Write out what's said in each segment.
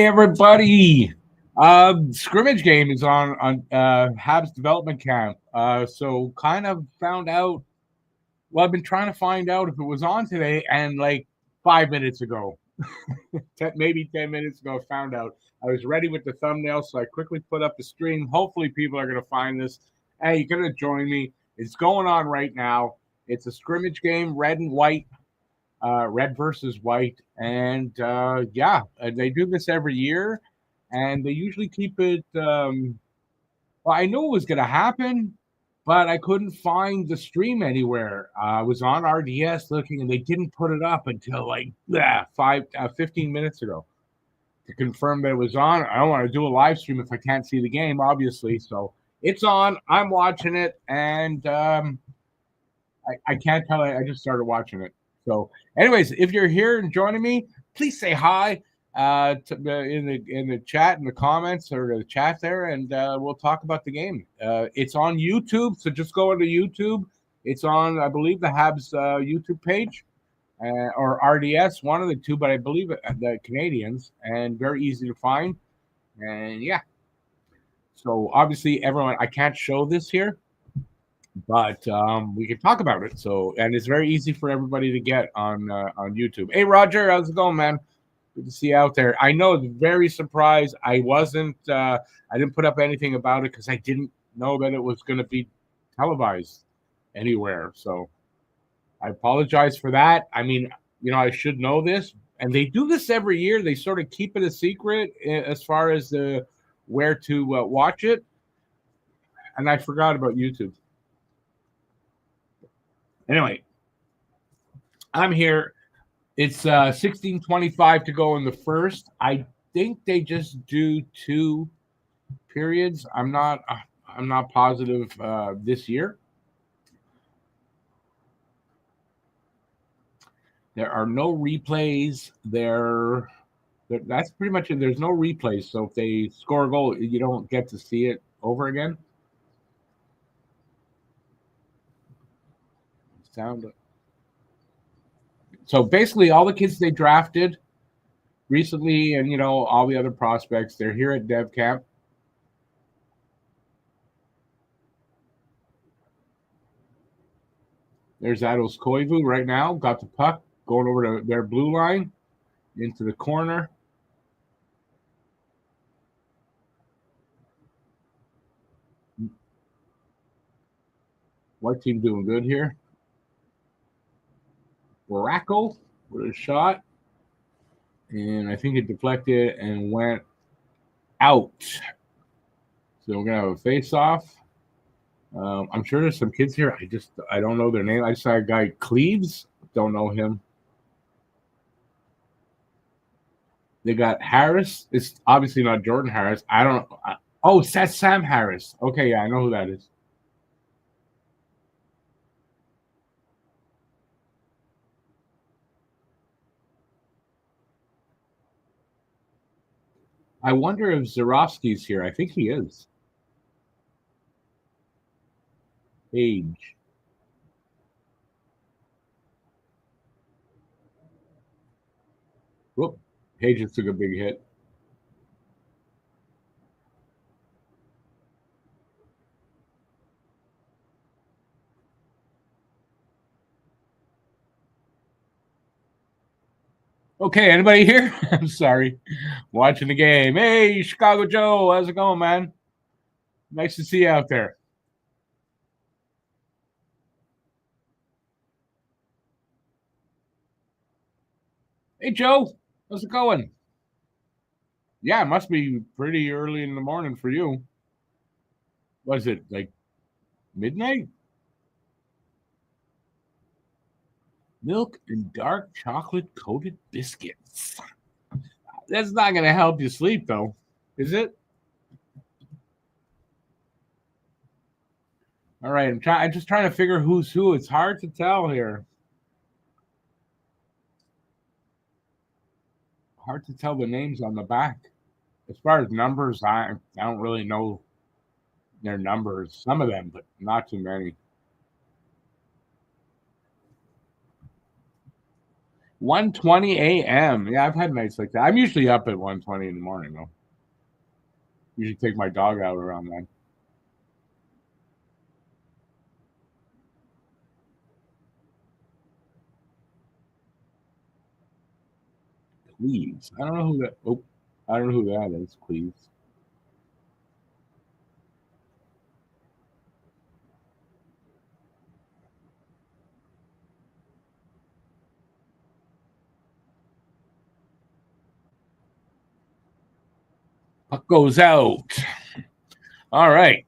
Hey everybody! Scrimmage game is on Habs development camp. So kind of found out. Well, I've been trying to find out if it was on today, and like 5 minutes ago, maybe 10 minutes ago, I found out. I was ready with the thumbnail, so I quickly put up the stream. Hopefully, people are going to find this. Hey, you're going to join me. It's going on right now. It's a scrimmage game, red and white. Red versus white, and they do this every year, and they usually keep it. Well, I knew it was going to happen, but I couldn't find the stream anywhere. I was on RDS looking, and they didn't put it up until like 15 minutes ago to confirm that it was on. I don't want to do a live stream if I can't see the game, obviously. So it's on. I'm watching it, and I can't tell. I just started watching it. So, anyways, if you're here and joining me, please say hi in the chat, in the comments, or the chat there, and we'll talk about the game. It's on YouTube, so just go into YouTube. It's on, I believe, the Habs YouTube page or RDS, one of the two, but I believe the Canadiens, and very easy to find. And yeah, so obviously, everyone, I can't show this here, but we can talk about it. So, and it's very easy for everybody to get on YouTube. Hey, Roger, how's it going, man? Good to see you out there. I know it's very surprised. I didn't put up anything about it because I didn't know that it was going to be televised anywhere. So I apologize for that. I mean, I should know this, and they do this every year. They sort of keep it a secret as far as where to watch it. And I forgot about YouTube. Anyway, I'm here. It's 16:25 to go in the first. I think they just do 2 periods. I'm not positive this year. There are no replays. That's pretty much it. There's no replays. So if they score a goal, you don't get to see it over again. So basically, all the kids they drafted recently, and all the other prospects, they're here at Dev Camp. There's Ados Koivu right now, got the puck, going over to their blue line, into the corner. What team doing good here? Baracco with a shot, and I think it deflected and went out. So we're gonna have a face-off. I'm sure there's some kids here. I don't know their name. I saw a guy Cleves. Don't know him. They got Harris. It's obviously not Jordan Harris. I don't. Oh, that's Sam Harris. Okay, yeah, I know who that is. I wonder if Zarofsky's here. I think he is. Age. Whoop. Page just took a big hit. Okay, anybody here? I'm sorry. Watching the game. Hey, Chicago Joe. How's it going, man? Nice to see you out there. Hey, Joe. How's it going? Yeah, it must be pretty early in the morning for you. Was it like midnight? Milk and dark chocolate coated biscuits. That's not going to help you sleep, though, is it? All right, I'm just trying to figure who's who. It's hard to tell here. Hard to tell the names on the back. As far as numbers, I don't really know their numbers. Some of them, but not too many. 1:20 a.m. Yeah, I've had nights like that. I'm usually up at 1:20 in the morning, though. Usually take my dog out around then. Please. I don't know who that. Oh, I don't know who that is. Please. Puck goes out. All right.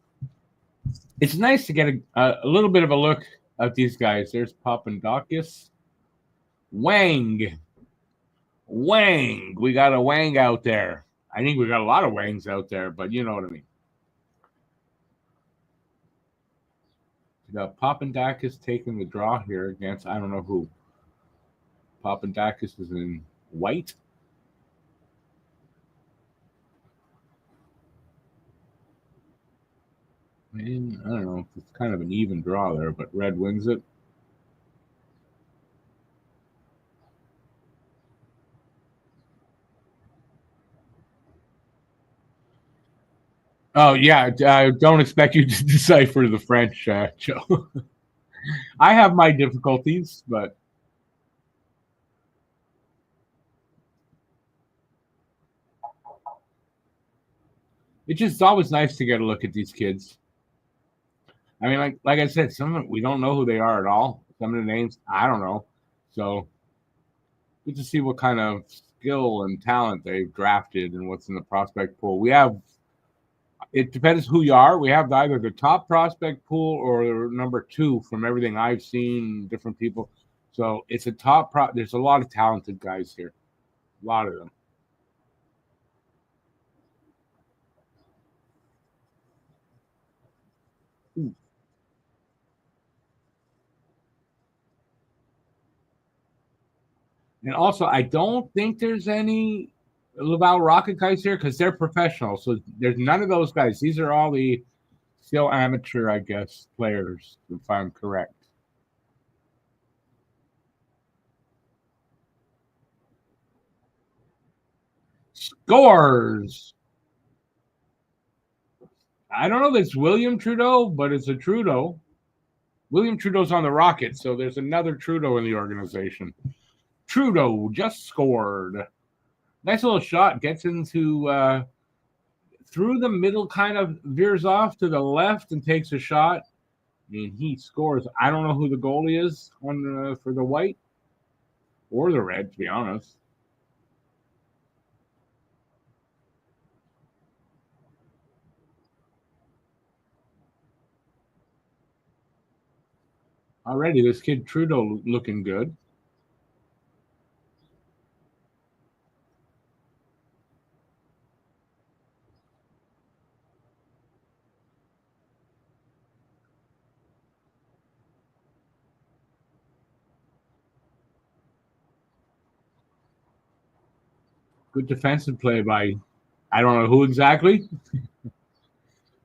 It's nice to get a little bit of a look at these guys. There's Papadakis. Wang. Wang. We got a Wang out there. I think we got a lot of Wangs out there, but you know what I mean. We got Papadakis taking the draw here against I don't know who. Papadakis is in white. And I don't know. It's kind of an even draw there, but red wins it. Oh yeah, I don't expect you to decipher the French, Joe. I have my difficulties, but it's just always nice to get a look at these kids. I mean, like I said, some of them, we don't know who they are at all. Some of the names I don't know, so good to see what kind of skill and talent they've drafted and what's in the prospect pool. We have. It depends who you are. We have either the top prospect pool or number 2 from everything I've seen, different people. So it's a top there's a lot of talented guys here. A lot of them. And also, I don't think there's any Laval Rocket guys here because they're professional. So there's none of those guys. These are all the still amateur, I guess, players, if I'm correct. Scores. I don't know if it's William Trudeau, but it's a Trudeau. William Trudeau's on the Rocket, so there's another Trudeau in the organization. Trudeau just scored. Nice little shot. Gets into through the middle, kind of veers off to the left and takes a shot. And he scores. I don't know who the goalie is on for the white or the red, to be honest. Already, this kid Trudeau looking good. Good defensive play by I don't know who exactly.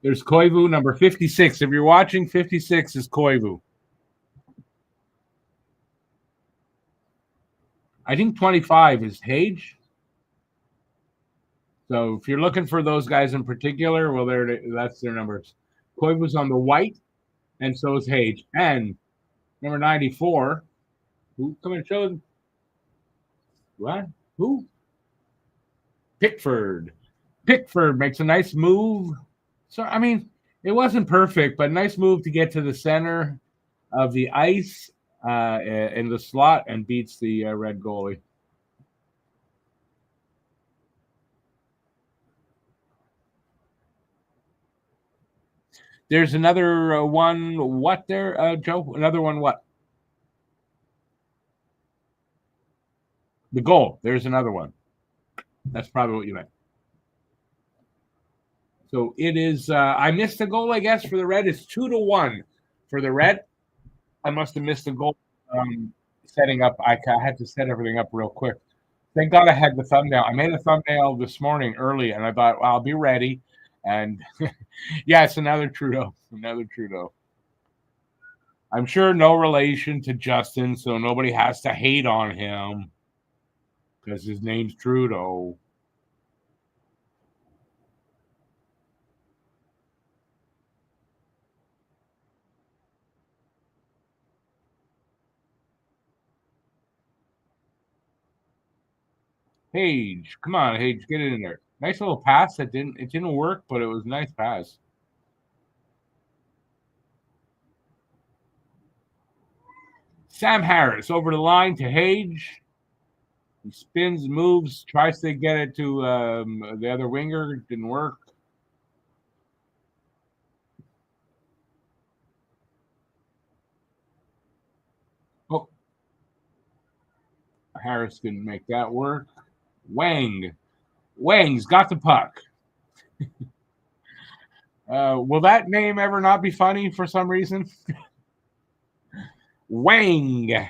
There's Koivu, number 56. If you're watching, 56 is Koivu. I think 25 is Hage. So if you're looking for those guys in particular, well, that's their numbers. Koivu's on the white, and so is Hage. And number 94, who come and show what? Who? Pickford. Pickford makes a nice move. So, I mean, it wasn't perfect, but nice move to get to the center of the ice in the slot and beats the red goalie. There's another one. What there, Joe? Another one. What? The goal. There's another one. That's probably what you meant. So it is. I missed a goal, I guess, for the red. It's 2-1 for the red. I must have missed a goal setting up. I had to set everything up real quick. Thank God I had the thumbnail. I made a thumbnail this morning early, and I thought, well, I'll be ready. And yeah, it's another Trudeau. Another Trudeau. I'm sure no relation to Justin, so nobody has to hate on him. because his name's Trudeau. Hage, come on, Hage, get it in there. Nice little pass that didn't work, but it was a nice pass. Sam Harris over the line to Hage. He spins, moves, tries to get it to the other winger. Didn't work. Oh, Harris can make that work. Wang's got the puck. Will that name ever not be funny for some reason? Wang.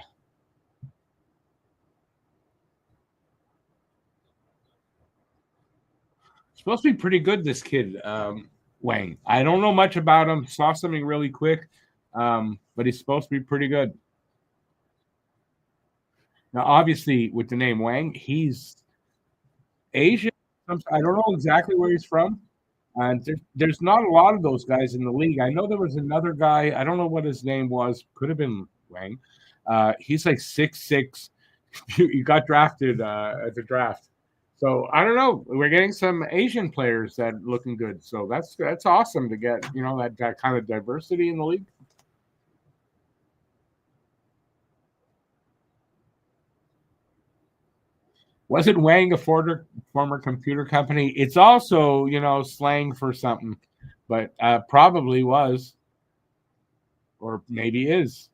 Supposed to be pretty good, this kid, Wang. I don't know much about him. Saw something really quick, but he's supposed to be pretty good. Now, obviously, with the name Wang, he's Asian. I don't know exactly where he's from. And there's not a lot of those guys in the league. I know there was another guy. I don't know what his name was. Could have been Wang. He's like 6'6". He got drafted at the draft. So I don't know. We're getting some Asian players that looking good. So that's awesome to get, that kind of diversity in the league. Wasn't Wang a former computer company? It's also, slang for something, but probably was, or maybe is.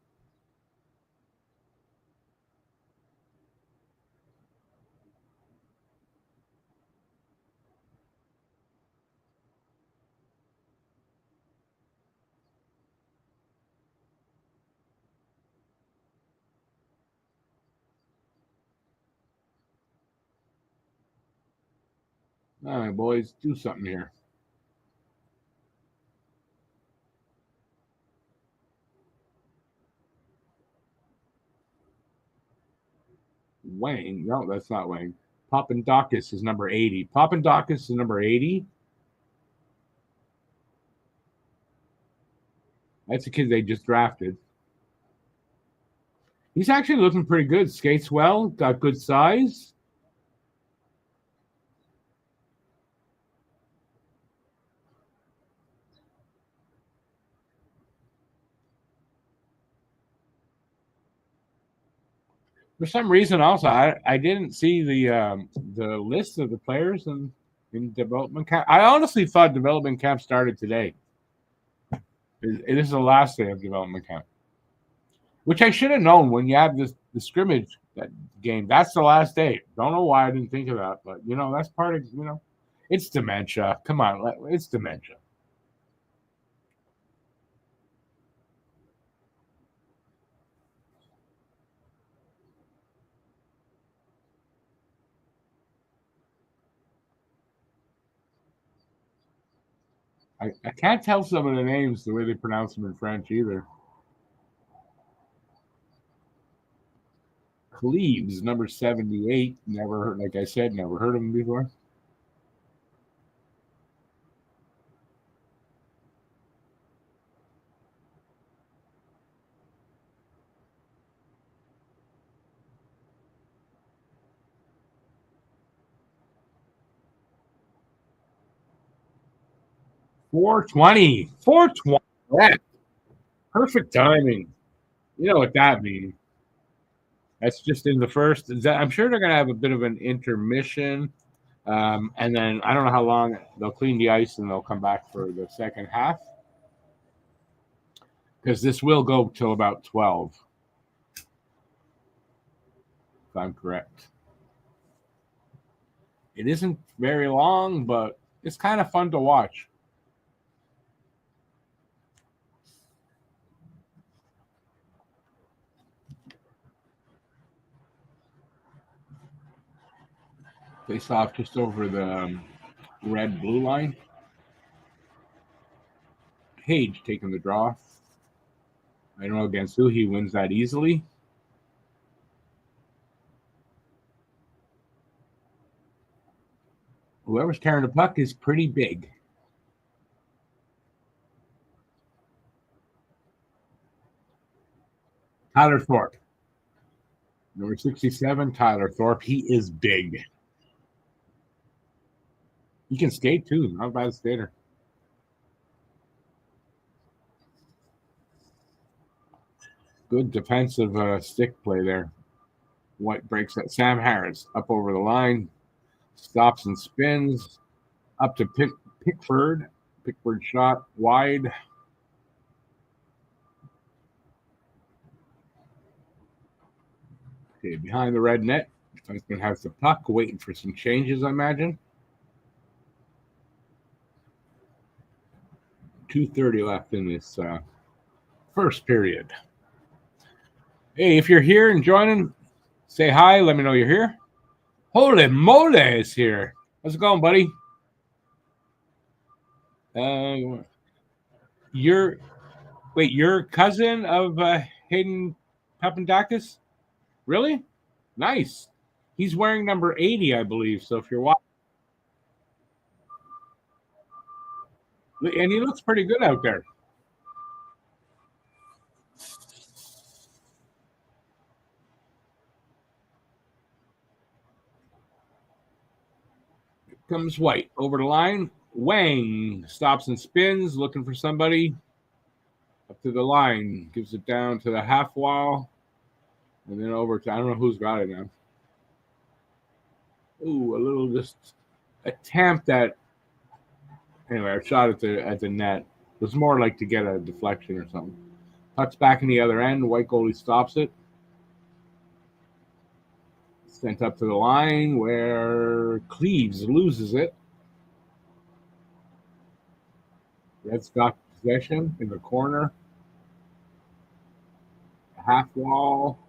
All right, boys, do something here. Wang. No, that's not Wang. Papandakis is number 80. Papandakis is number 80. That's a kid they just drafted. He's actually looking pretty good. Skates well, got good size. For some reason, also, I didn't see the list of the players in development camp. I honestly thought development camp started today. It is the last day of development camp, which I should have known when you have the scrimmage game. That's the last day. Don't know why I didn't think of that, but that's part of it's dementia. Come on, it's dementia. I can't tell some of the names the way they pronounce them in French either. Cleves, number 78. Never heard, like I said, never heard of him before. .420. .420. Perfect timing. You know what that means. That's just in the first. I'm sure they're going to have a bit of an intermission. And then I don't know how long they'll clean the ice and they'll come back for the second half. Because this will go till about 12. If I'm correct. It isn't very long, but it's kind of fun to watch. Face off just over the red blue line. Page taking the draw. I don't know against who he wins that easily. Whoever's carrying the puck is pretty big. Tyler Thorpe. Number 67, Tyler Thorpe. He is big. He can skate too. Not a bad skater. Good defensive stick play there. White breaks that. Sam Harris up over the line. Stops and spins. Up to Pickford. Pickford shot wide. Okay, behind the red net. Defenseman has the puck, waiting for some changes, I imagine. 2:30 left in this first period. Hey, if you're here and joining, say hi. Let me know you're here. Holy moly is here. How's it going, buddy? You're cousin of Hayden Papandakis? Really? Nice. He's wearing number 80, I believe. So if you're watching, and he looks pretty good out there. Comes White over the line. Wang stops and spins, looking for somebody. Up to the line, gives it down to the half wall, and then over to, I don't know who's got it now. Ooh, a little just attempt at. Anyway, I shot at the net. It was more like to get a deflection or something. Puck's back in the other end. White goalie stops it. Sent up to the line where Cleaves loses it. Red's got possession in the corner. Half wall.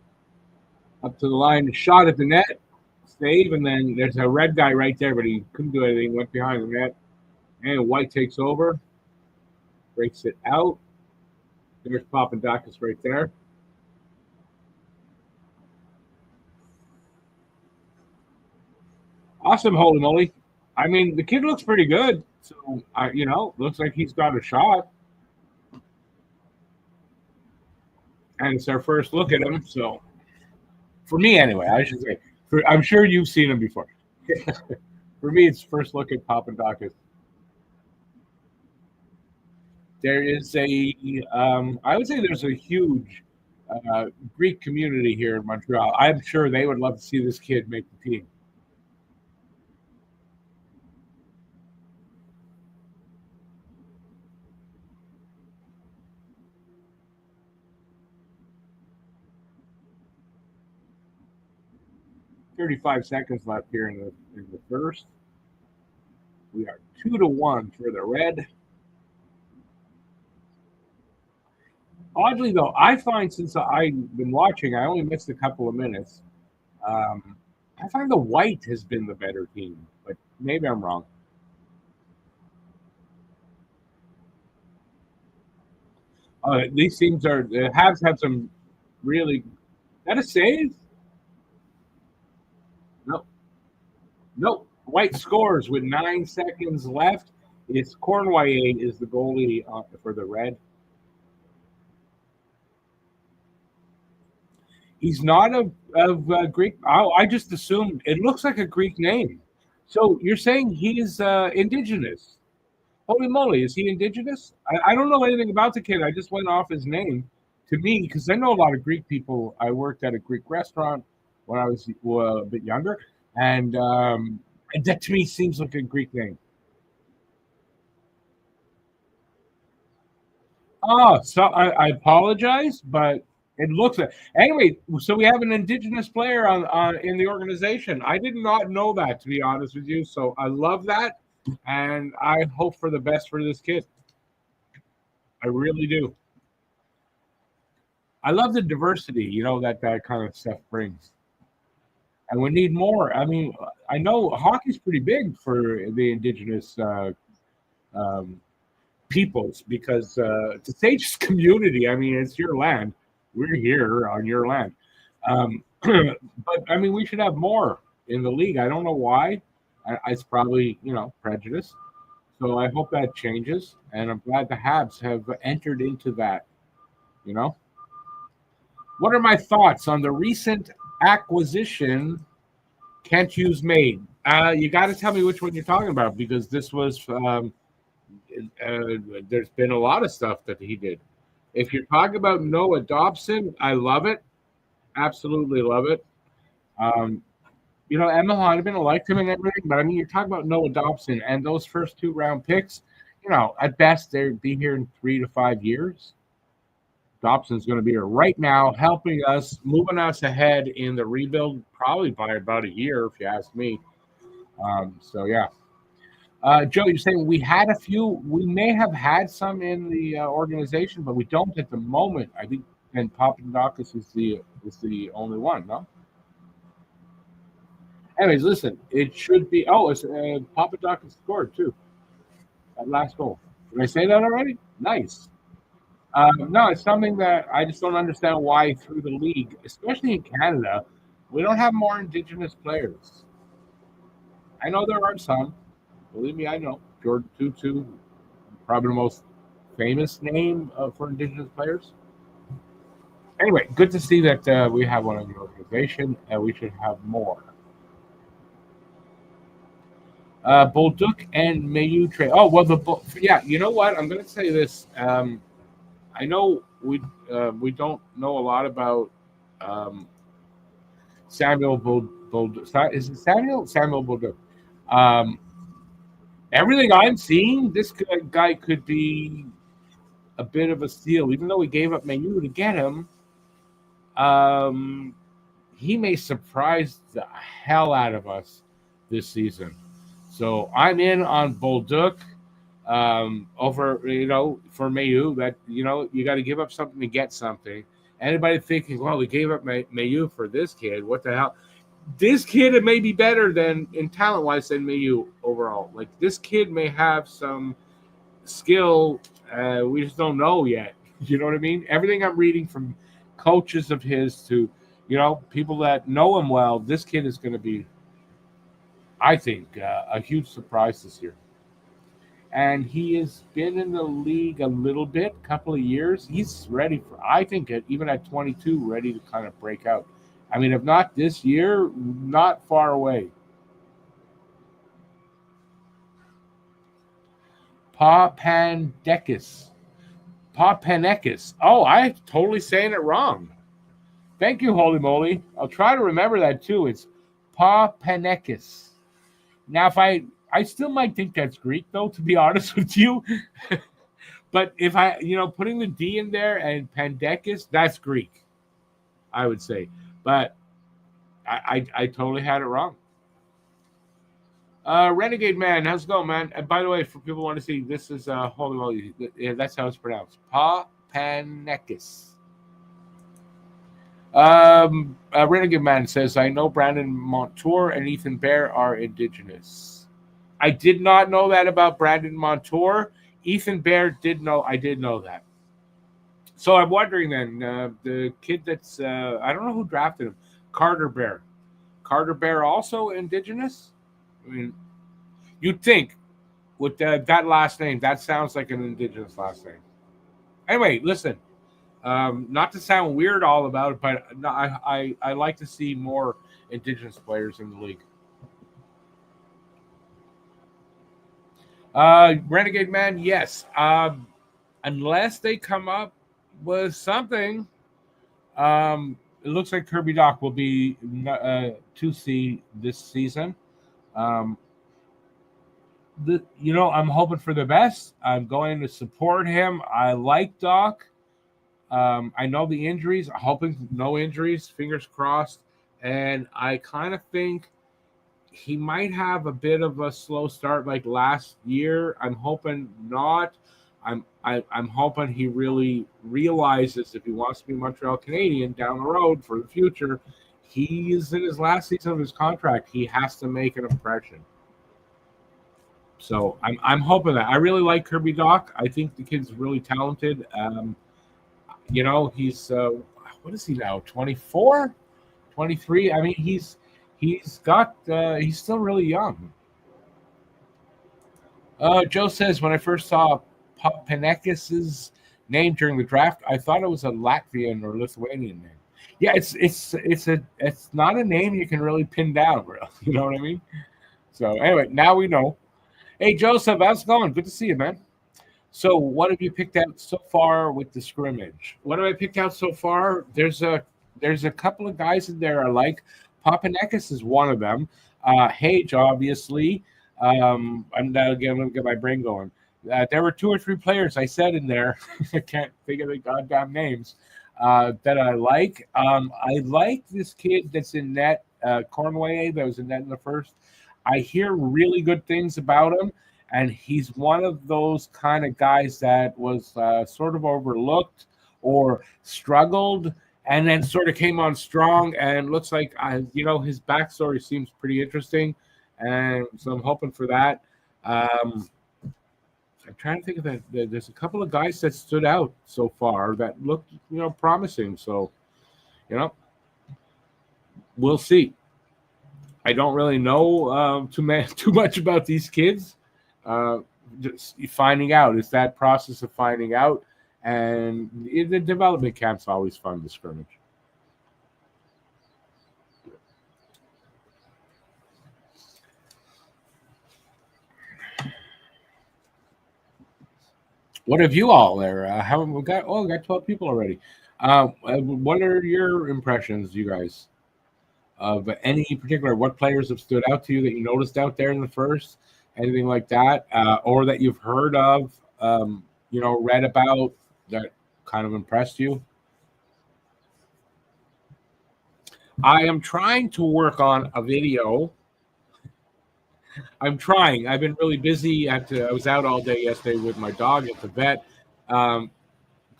Up to the line. Shot at the net. Save. And then there's a red guy right there, but he couldn't do anything. Went behind the net. And White takes over. Breaks it out. There's Papandakis right there. Awesome, holy moly. I mean, the kid looks pretty good. So, looks like he's got a shot. And it's our first look at him. So, for me anyway, I should say. I'm sure you've seen him before. For me, it's first look at Papandakis. There is I would say there's a huge Greek community here in Montreal. I'm sure they would love to see this kid make the team. "35 seconds left here in the first. We are 2-1 for the Red. Oddly, though, I find since I've been watching, I only missed a couple of minutes. I find the White has been the better team, but maybe I'm wrong. These teams the Habs have some really. That a save? No, nope. White scores with 9 seconds left. It's Cornway is the goalie for the Red. He's not of Greek. I just assumed it looks like a Greek name. So you're saying he's indigenous? Holy moly, is he indigenous? I don't know anything about the kid. I just went off his name. To me, because I know a lot of Greek people. I worked at a Greek restaurant when I was a bit younger, and that to me seems like a Greek name. Oh, so I apologize, but it looks like anyway. So we have an indigenous player on in the organization. I did not know that, to be honest with you. So I love that, and I hope for the best for this kid. I really do. I love the diversity, that kind of stuff brings, and we need more. I mean, I know hockey's pretty big for the indigenous um, peoples because to Sage's community. I mean, it's your land. We're here on your land. But I mean, we should have more in the league. I don't know why. It's probably prejudice. So I hope that changes, and I'm glad the Habs have entered into that. You know, what are my thoughts on the recent acquisition Kent Hughes made? You got to tell me which one you're talking about because this was. There's been a lot of stuff that he did. If you're talking about Noah Dobson, I love it. Absolutely love it. Um, Emma Hahnemann liked him and everything, but I mean, you're talking about Noah Dobson and those first 2 round picks. At best, they'd be here in 3 to 5 years. Dobson's going to be here right now, helping us, moving us ahead in the rebuild, probably by about a year, if you ask me. So, yeah. Joe, you're saying we had a few. We may have had some in the organization, but we don't at the moment. I think, and Papadakis is the only one. No. Anyways, listen. It should be. Oh, it's Papadakis scored too. That last goal. Did I say that already? Nice. No, it's something that I just don't understand why through the league, especially in Canada, we don't have more Indigenous players. I know there are some. Believe me, I know. Jordan Tutu, probably the most famous name for Indigenous players. Anyway, good to see that we have one in the organization, and we should have more. Bolduc and Mayu trade. Oh well, yeah. You know what? I'm going to say this. I know we don't know a lot about Samuel Bolduc. Is it Samuel Bolduc? Um, Everything I'm seeing, this guy could be a bit of a steal, even though we gave up Mayu to get him. Um, he may surprise the hell out of us this season. So I'm in on Bolduc over for Mayu. That you got to give up something to get something. Anybody thinking, well, we gave up Mayu for this kid? What the hell? This kid may be better than in talent wise than Mayu overall. Like this kid may have some skill we just don't know yet. You know what I mean? Everything I'm reading from coaches of his to people that know him well, this kid is going to be, I think, a huge surprise this year. And he has been in the league a little bit, couple of years. He's ready for, I think, even at 22, ready to kind of break out. I mean, if not this year, not far away. Papanekis. Papanekis. Oh, I'm totally saying it wrong. Thank you, holy moly. I'll try to remember that too. It's Papanekis. Now, if I still might think that's Greek, though, to be honest with you. But if putting the D in there and Pandekis, that's Greek, I would say. But I totally had it wrong. Renegade Man, how's it going, man? And by the way, for people who want to see, this is holy moly. Yeah, that's how it's pronounced. Papanekis. Renegade Man says, I know Brandon Montour and Ethan Bear are Indigenous. I did not know that about Brandon Montour. Ethan Bear did know. I did know that. So I'm wondering then, the kid that's, I don't know who drafted him, Carter Bear. Carter Bear also Indigenous? I mean, you'd think with that last name, that sounds like an Indigenous last name. Anyway, listen. Not to sound weird all about it, but I like to see more Indigenous players in the league. Renegade Man, yes. Unless they come up with something, it looks like Kirby Doc will be 2C this season. I'm hoping for the best. I'm going to support him. I like Doc. I know the injuries. I'm hoping no injuries. Fingers crossed. And I kind of think he might have a bit of a slow start like last year. I'm hoping not. I'm hoping he really realizes if he wants to be Montreal Canadian down the road for the future, he is in his last season of his contract. He has to make an impression. So I'm hoping that. I really like Kirby Doc. I think the kid's really talented. He's what is he now? 24, 23. I mean, he's still really young. Joe says, when I first saw Papanekis's name during the draft, I thought it was a Latvian or Lithuanian name. Yeah, it's not a name you can really pin down, bro. You know what I mean? So anyway, now we know. Hey, Joseph, how's it going? Good to see you, man. So, what have you picked out so far with the scrimmage? What have I picked out so far? There's a couple of guys in there I like. Papanekis is one of them. Hage, obviously. And again, let me get my brain going. There were two or three players I said in there. I can't think of the goddamn names that I like. I like this kid that's in net, Cornway, that was in net in the first. I hear really good things about him, and he's one of those kind of guys that was sort of overlooked or struggled, and then sort of came on strong. And looks like his backstory seems pretty interesting, and so I'm hoping for that. I'm trying to think of that. There's a couple of guys that stood out so far that looked promising. So you know we'll see. I don't really know too much about these kids. Just finding out. It's that process of finding out, and the development camp's always fun to scrimmage. What have you all there? How we got? Oh, we got 12 people already. What are your impressions, you guys, of any particular? What players have stood out to you that you noticed out there in the first? Anything like that, or that you've heard of, read about that kind of impressed you? I am trying to work on a video. I'm trying. I've been really busy. I was out all day yesterday with my dog at the vet. Um,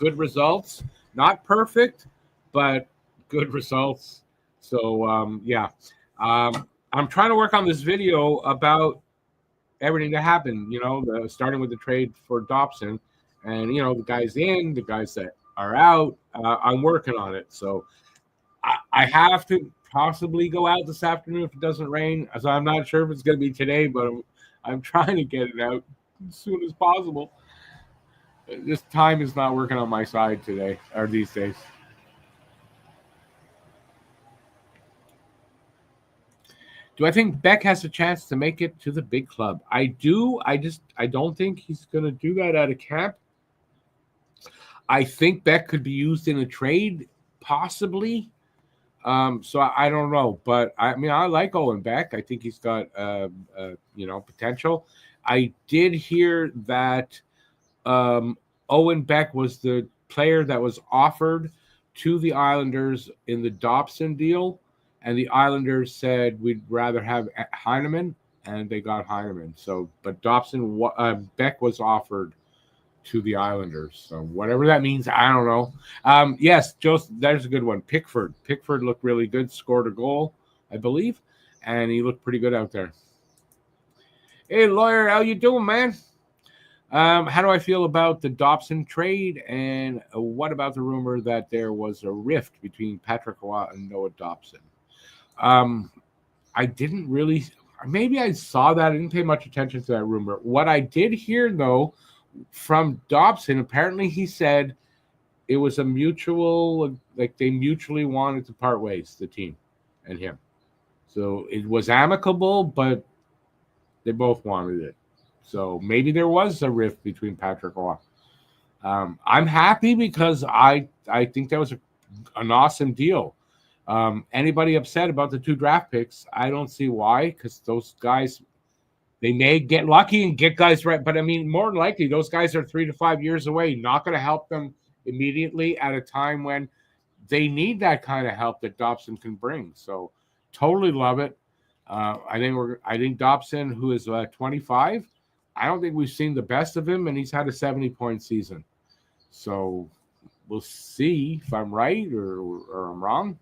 Good results. Not perfect, but good results. So yeah, I'm trying to work on this video about everything that happened. Starting with the trade for Dobson, and the guys in, the guys that are out. I'm working on it. So I have to possibly go out this afternoon if it doesn't rain. So I'm not sure if it's going to be today, but I'm trying to get it out as soon as possible. This time is not working on my side today or these days. Do I think Beck has a chance to make it to the big club? I do. I don't think he's going to do that out of camp. I think Beck could be used in a trade, possibly. So I don't know, but I mean, I like Owen Beck. I think he's got potential. I did hear that Owen Beck was the player that was offered to the Islanders in the Dobson deal, and the Islanders said we'd rather have Heineman, and they got Heineman. So, but Beck was offered to the Islanders. So whatever that means, I don't know. Yes, there's a good one. Pickford looked really good, scored a goal, I believe, and he looked pretty good out there. Hey, lawyer, how you doing, man? How do I feel about the Dobson trade, and what about the rumor that there was a rift between Patrick Roy and Noah Dobson? I didn't really. Maybe I saw that. I didn't pay much attention to that rumor. What I did hear, though, from Dobson, apparently he said it was a mutual, like they mutually wanted to part ways, the team and him. So it was amicable, but they both wanted it. So maybe there was a rift between Patrick Roy. I'm happy because I think that was an awesome deal. Anybody upset about the 2 draft picks? I don't see why, because those guys, they may get lucky and get guys right. But I mean, more than likely, those guys are 3 to 5 years away. Not going to help them immediately at a time when they need that kind of help that Dobson can bring. So totally love it. I think Dobson, who is 25, I don't think we've seen the best of him, and he's had a 70-point season. So we'll see if I'm right or I'm wrong.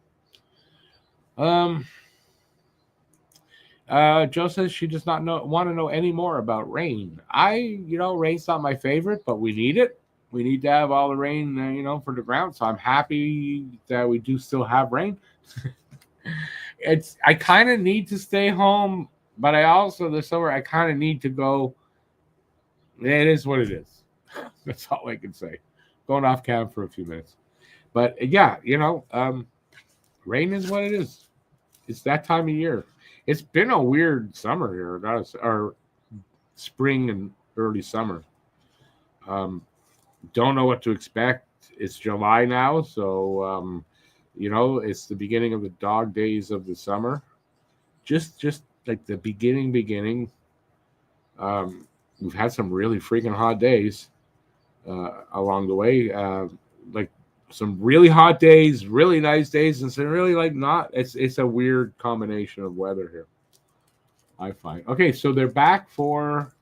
Joe says she does not want to know any more about rain. Rain's not my favorite, but we need it. We need to have all the rain, for the ground. So I'm happy that we do still have rain. I kind of need to stay home, but I also this summer I kind of need to go It is what it is. That's all I can say. Going off cam for a few minutes, but yeah, rain is what it is. It's that time of year. It's been a weird summer here, or spring and early summer. Um, don't know what to expect. It's July now, so it's the beginning of the dog days of the summer. Just like the beginning. We've had some really freaking hot days along the way. Like some really hot days, really nice days, and some really like not. It's a weird combination of weather here, I find. Okay, so they're back for.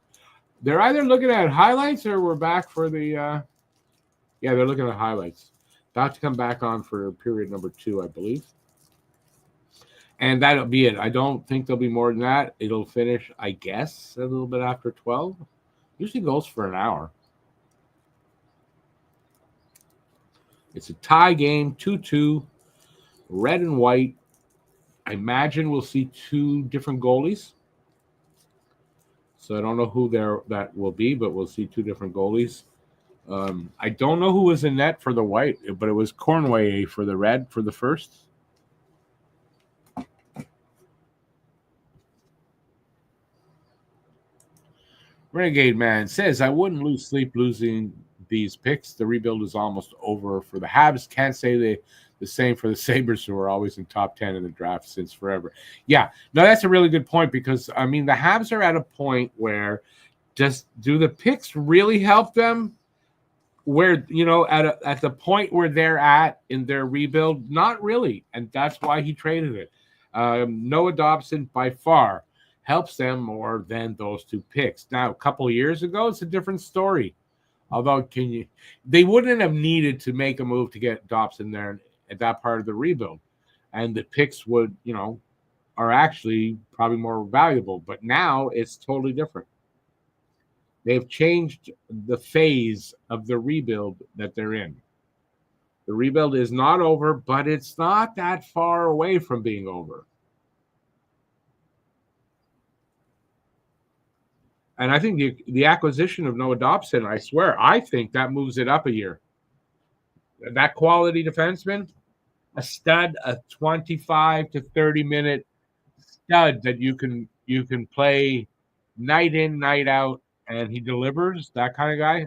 They're either looking at highlights or we're back for the. Yeah, they're looking at highlights. About to come back on for period number 2, I believe. And that'll be it. I don't think there'll be more than that. It'll finish, I guess, a little bit after 12. Usually goes for an hour. It's a tie game, 2-2, red and white. I imagine we'll see 2 different goalies. So I don't know who that will be, but we'll see 2 different goalies. I don't know who was in net for the white, but it was Cornway for the red for the first. Renegade Man says, I wouldn't lose sleep losing these picks. The rebuild is almost over for the Habs. Can't say the same for the Sabres, who are always in top 10 in the draft since forever. Yeah, no, that's a really good point because, I mean, the Habs are at a point where do the picks really help them? Where, at the point where they're at in their rebuild? Not really, and that's why he traded it. Noah Dobson, by far, helps them more than those 2 picks. Now, a couple of years ago, it's a different story. Although, they wouldn't have needed to make a move to get Dobson there at that part of the rebuild. And the picks would, are actually probably more valuable. But now it's totally different. They've changed the phase of the rebuild that they're in. The rebuild is not over, but it's not that far away from being over. And I think the acquisition of Noah Dobson, I think that moves it up a year. That quality defenseman, a stud, a 25 to 30-minute stud that you can play night in, night out, and he delivers, that kind of guy,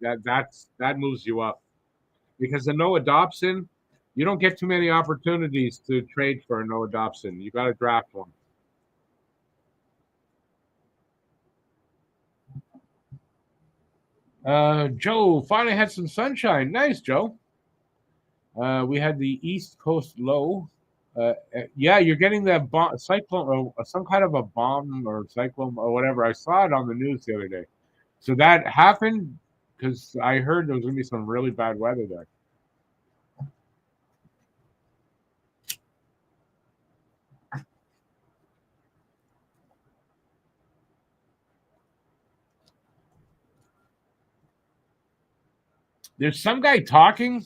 that moves you up. Because the Noah Dobson, you don't get too many opportunities to trade for a Noah Dobson. You got to draft one. Joe finally had some sunshine. Nice, Joe. We had the East Coast low. Yeah, you're getting that cyclone, or some kind of a bomb or cyclone or whatever. I saw it on the news the other day. So that happened because I heard there was going to be some really bad weather there. There's some guy talking.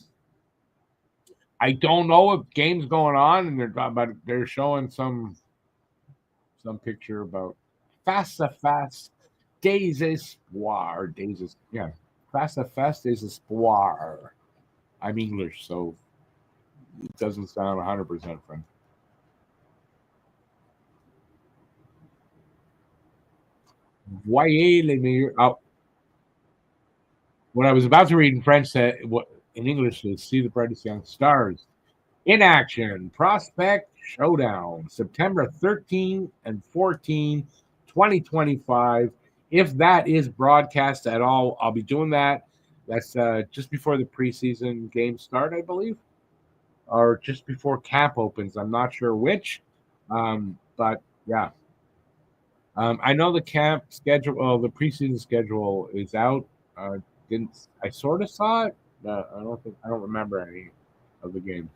I don't know if game's going on, and they're showing some picture about fast des espoirs. Yeah, fast des espoirs. I'm English, so it doesn't sound 100% French. Voyez les meilleurs. Oh, what I was about to read in French said, what in English is see the brightest young stars in action. Prospect Showdown, September 13 and 14, 2025. If that is broadcast at all, I'll be doing that. That's just before the preseason games start, I believe, or just before camp opens. I'm not sure which, but yeah. I know the camp schedule, the preseason schedule is out. Didn't I sort of saw it? I don't remember any of the games.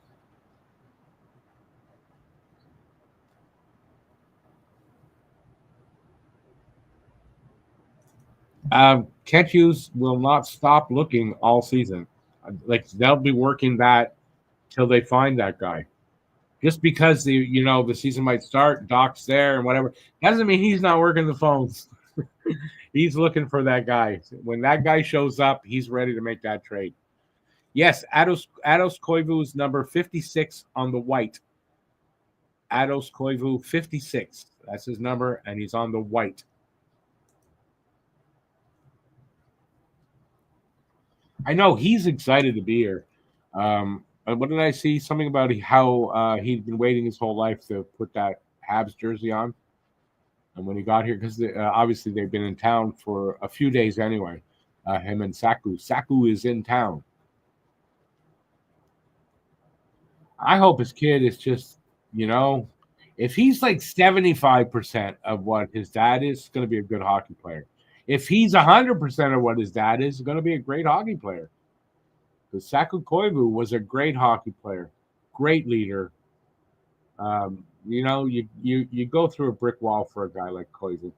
Kent Hughes will not stop looking all season. Like they'll be working that till they find that guy. Just because the season might start, Doc's there and whatever, doesn't mean he's not working the phones. He's looking for that guy. When that guy shows up, he's ready to make that trade. Yes, Ados Koivu is number 56 on the white. Ados Koivu, 56. That's his number, and he's on the white. I know he's excited to be here. What did I see? Something about how he'd been waiting his whole life to put that Habs jersey on. And when he got here, because obviously they've been in town for a few days anyway, him and Saku. Saku is in town. I hope his kid is just, if he's like 75% of what his dad is, going to be a good hockey player. If he's 100% of what his dad is, going to be a great hockey player. Because Saku Koivu was a great hockey player, great leader. You go through a brick wall for a guy like Koivu.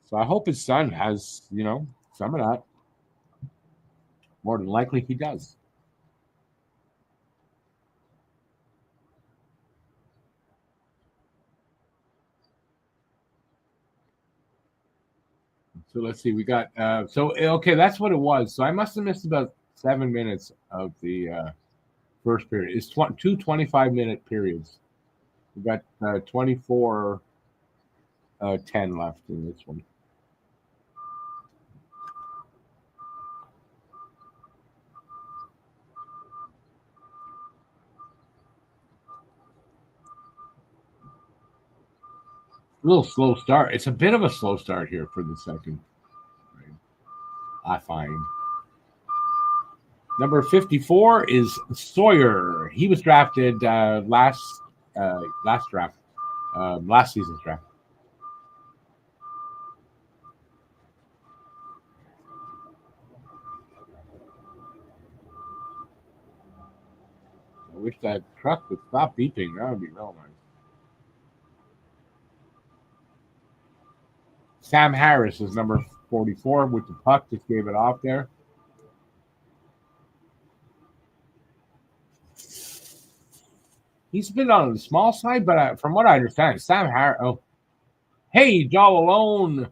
So I hope his son has, some of that. More than likely he does. So let's see. We got okay. That's what it was. So I must have missed about 7 minutes of the first period. It's two 25-minute periods. We got 24 10 left in this one. A little slow start. It's a bit of a slow start here for the second. I find. Number 54 is Sawyer. He was drafted last draft, last season's draft. I wish that truck would stop beeping. That would be real nice. Sam Harris is number 44 with the puck. Just gave it off there. He's been on the small side, but from what I understand, Sam Harris. Oh, hey, Jall alone.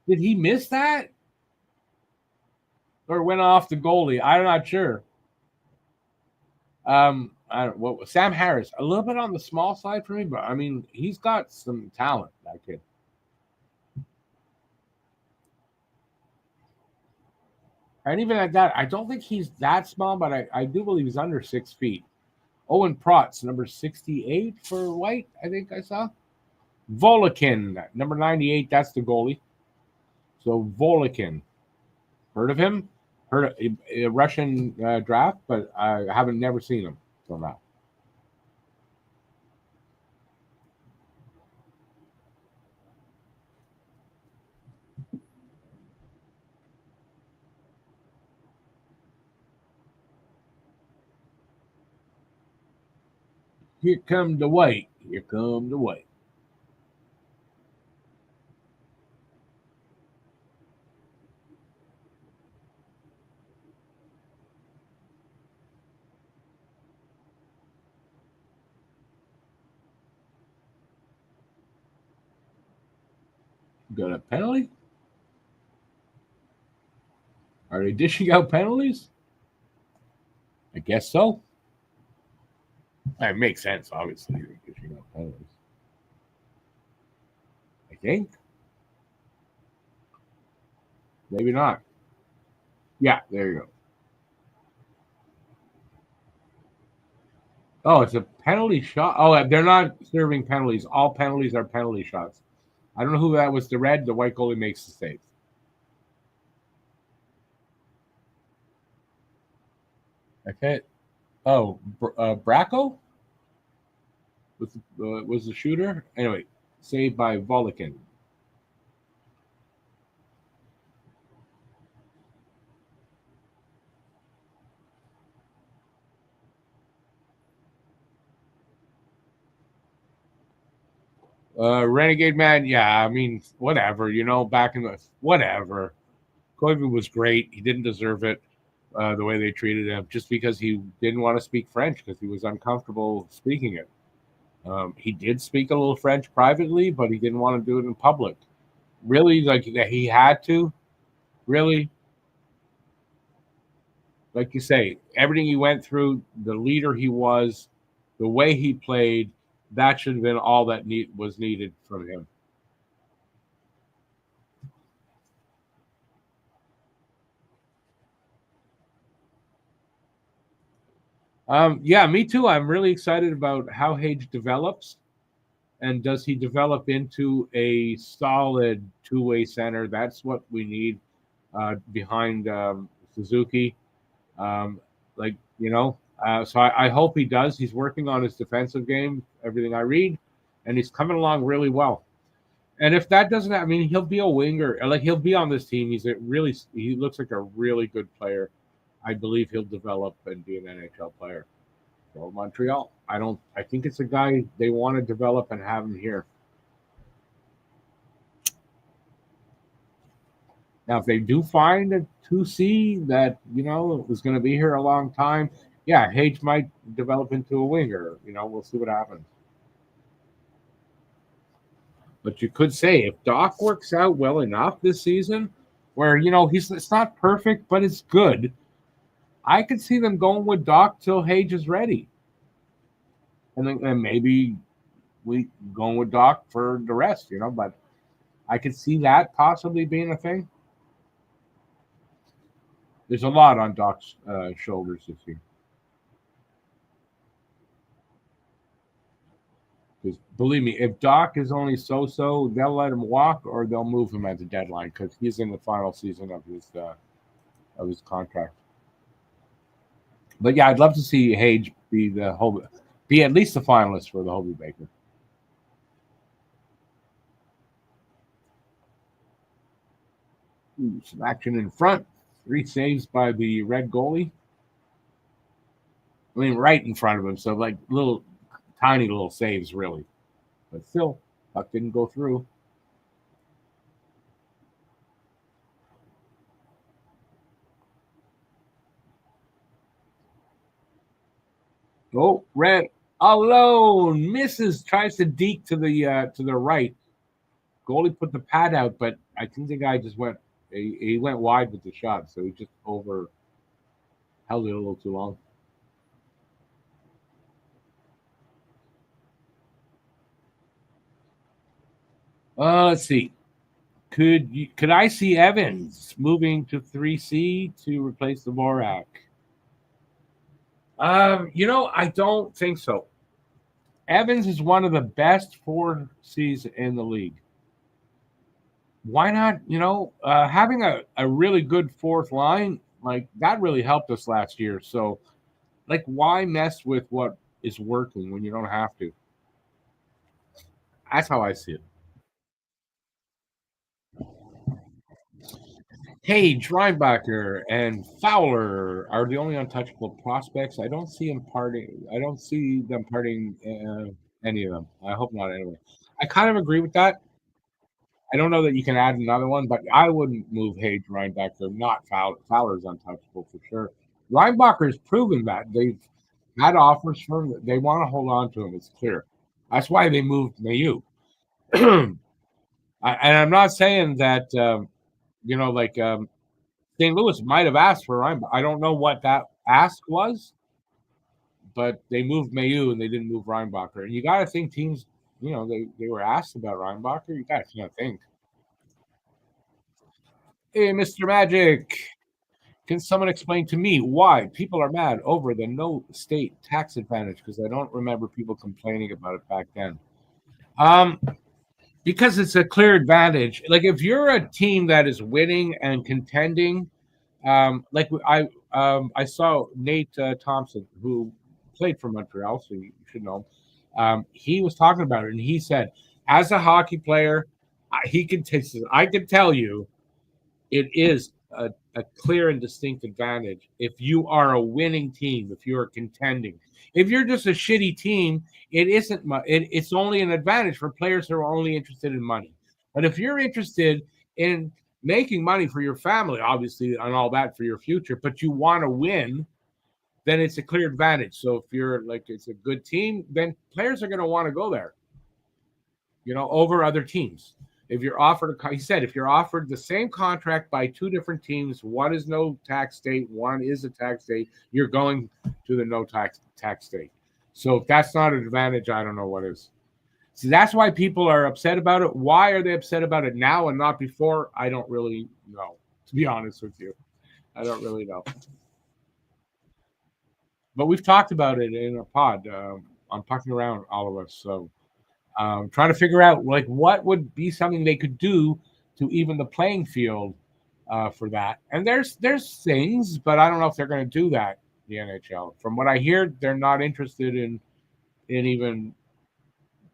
Did he miss that? Or went off the goalie? I'm not sure. I don't what Sam Harris, a little bit on the small side for me, but I mean he's got some talent, that kid. And even at that, I don't think he's that small, but I do believe he's under 6 feet. Owen Protz, number 68 for White, I think I saw. Volikin, number 98, that's the goalie. So Volikin, heard of him? Heard of a Russian draft, but I haven't never seen him till now. Here come the White. Here come the White. Got a penalty? Are they dishing out penalties? I guess so. It makes sense, obviously. They're dishing out penalties. I think. Maybe not. Yeah, there you go. Oh, it's a penalty shot. Oh, they're not serving penalties. All penalties are penalty shots. I don't know who that was. The red, the white goalie makes the save. Okay. Oh, Bracco was the shooter. Anyway, saved by Volikin. Renegade Man, yeah, I mean, whatever, back in the whatever. Koivu was great. He didn't deserve it. the way they treated him, just because he didn't want to speak French because he was uncomfortable speaking it. He did speak a little French privately, but he didn't want to do it in public. Really, like that he had to. Really, like you say, everything he went through, the leader he was, the way he played, that should have been all that was needed from him. Yeah, me too. I'm really excited about how Hage develops, and does he develop into a solid two-way center? That's what we need behind Suzuki. Um, like so I hope he does. He's working on his defensive game, everything I read, and he's coming along really well. And if that doesn't, I mean, he'll be a winger. Like he'll be on this team. He looks like a really good player. I believe he'll develop and be an NHL player. So Montreal, I think it's a guy they want to develop and have him here. Now, if they do find a 2C that, is going to be here a long time, yeah, Hage might develop into a winger. We'll see what happens. But you could say if Doc works out well enough this season, where, it's not perfect, but it's good, I could see them going with Doc till Hage is ready. And maybe we going with Doc for the rest, but I could see that possibly being a thing. There's a lot on Doc's shoulders this year. Because believe me, if Doc is only so-so, they'll let him walk or they'll move him at the deadline because he's in the final season of his contract. But yeah, I'd love to see Hage be at least the finalist for the Hobie Baker. Ooh, some action in front. 3 saves by the Red goalie. I mean, right in front of him. So like tiny little saves, really. But still, puck didn't go through. Oh, Red alone misses, tries to deke to the right. Goalie put the pad out, but I think the guy just went. He went wide with the shot, so he just held it a little too long. Let's see. Could I see Evans moving to 3C to replace the Dvorak? I don't think so. Evans is one of the best 4Cs in the league. Why not? Having a really good fourth line, like that really helped us last year. So, like, why mess with what is working when you don't have to? That's how I see it. Page, Reinbacher, and Fowler are the only untouchable prospects. I don't see them parting. I don't see them parting any of them. I hope not. Anyway, I kind of agree with that. I don't know that you can add another one, but I wouldn't move Hage, Reinbacher, not Fowler. Fowler's untouchable for sure. Reinbacher's proven that they've had offers for him. They want to hold on to him. It's clear. That's why they moved Mayu. And I'm not saying that St. Louis might have asked for Reinbacher. I don't know what that ask was, but they moved Mayu and they didn't move Reinbacher. And you got to think teams, they were asked about Reinbacher. You got to think. Hey, Mr. Magic, can someone explain to me why people are mad over the no state tax advantage? Because I don't remember people complaining about it back then. Because it's a clear advantage. Like if you're a team that is winning and contending, like I saw Nate Thompson, who played for Montreal, so you should know. He was talking about it, and he said, as a hockey player, I can tell you, it is a clear and distinct advantage if you are a winning team, if you are contending. If you're just a shitty team, it isn't. It's only an advantage for players who are only interested in money. But if you're interested in making money for your family, obviously, and all that for your future, but you want to win, then it's a clear advantage. So if you're like, it's a good team, then players are going to want to go there, over other teams. If you're offered, he said, if you're offered the same contract by two different teams, one is no tax state, one is a tax state, you're going to the no tax state. So if that's not an advantage, I don't know what is. So that's why people are upset about it. Why are they upset about it now and not before? I don't really know, to be honest with you. I don't really know. But we've talked about it in a pod. I'm talking around all of us. So trying to figure out like what would be something they could do to even the playing field for that. And there's things, but I don't know if they're going to do that. The NHL, from what I hear, they're not interested in even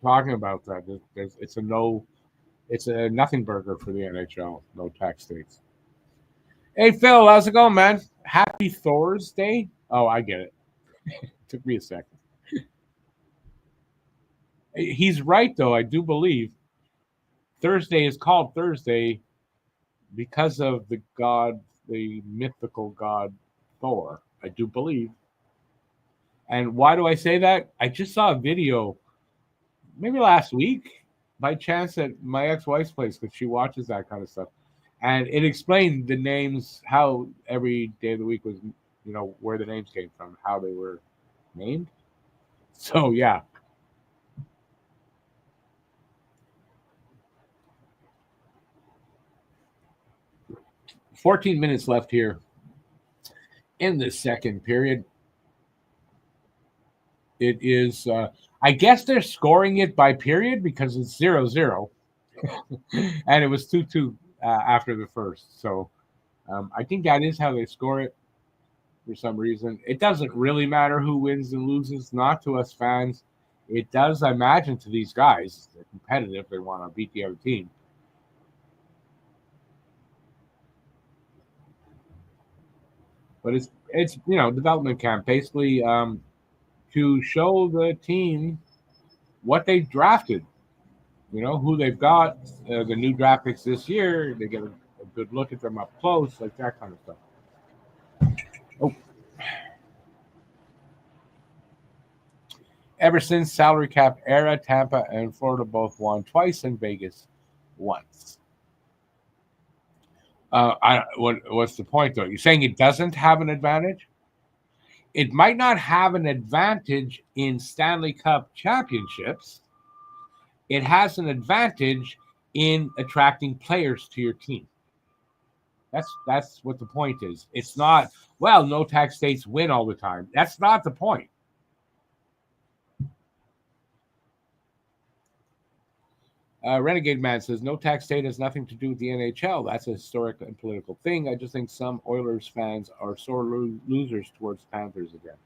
talking about that. It's a nothing burger for the NHL. No tax states. Hey Phil, how's it going, man? Happy Thursday. Oh, I get it. Took me a second. He's right though. I do believe Thursday is called Thursday because of the mythical god Thor. I do believe. And why do I say that? I just saw a video, maybe last week, by chance at my ex-wife's place because she watches that kind of stuff, and it explained the names, how every day of the week was, where the names came from, how they were named. So yeah. 14 minutes left here in the second period. It is, I guess they're scoring it by period because it's 0-0. And it was 2-2 after the first. So I think that is how they score it for some reason. It doesn't really matter who wins and loses, not to us fans. It does, I imagine, to these guys. They're competitive. They want to beat the other team. But it's development camp, basically to show the team what they drafted, who they've got, the new draft picks this year. They get a good look at them up close, like that kind of stuff. Oh. Ever since salary cap era, Tampa and Florida both won twice and Vegas once. What's the point, though? You're saying it doesn't have an advantage? It might not have an advantage in Stanley Cup championships. It has an advantage in attracting players to your team. That's what the point is. It's not, well, no tax states win all the time. That's not the point. Renegade Man says, no tax state has nothing to do with the NHL. That's a historic and political thing. I just think some Oilers fans are sore losers towards Panthers again.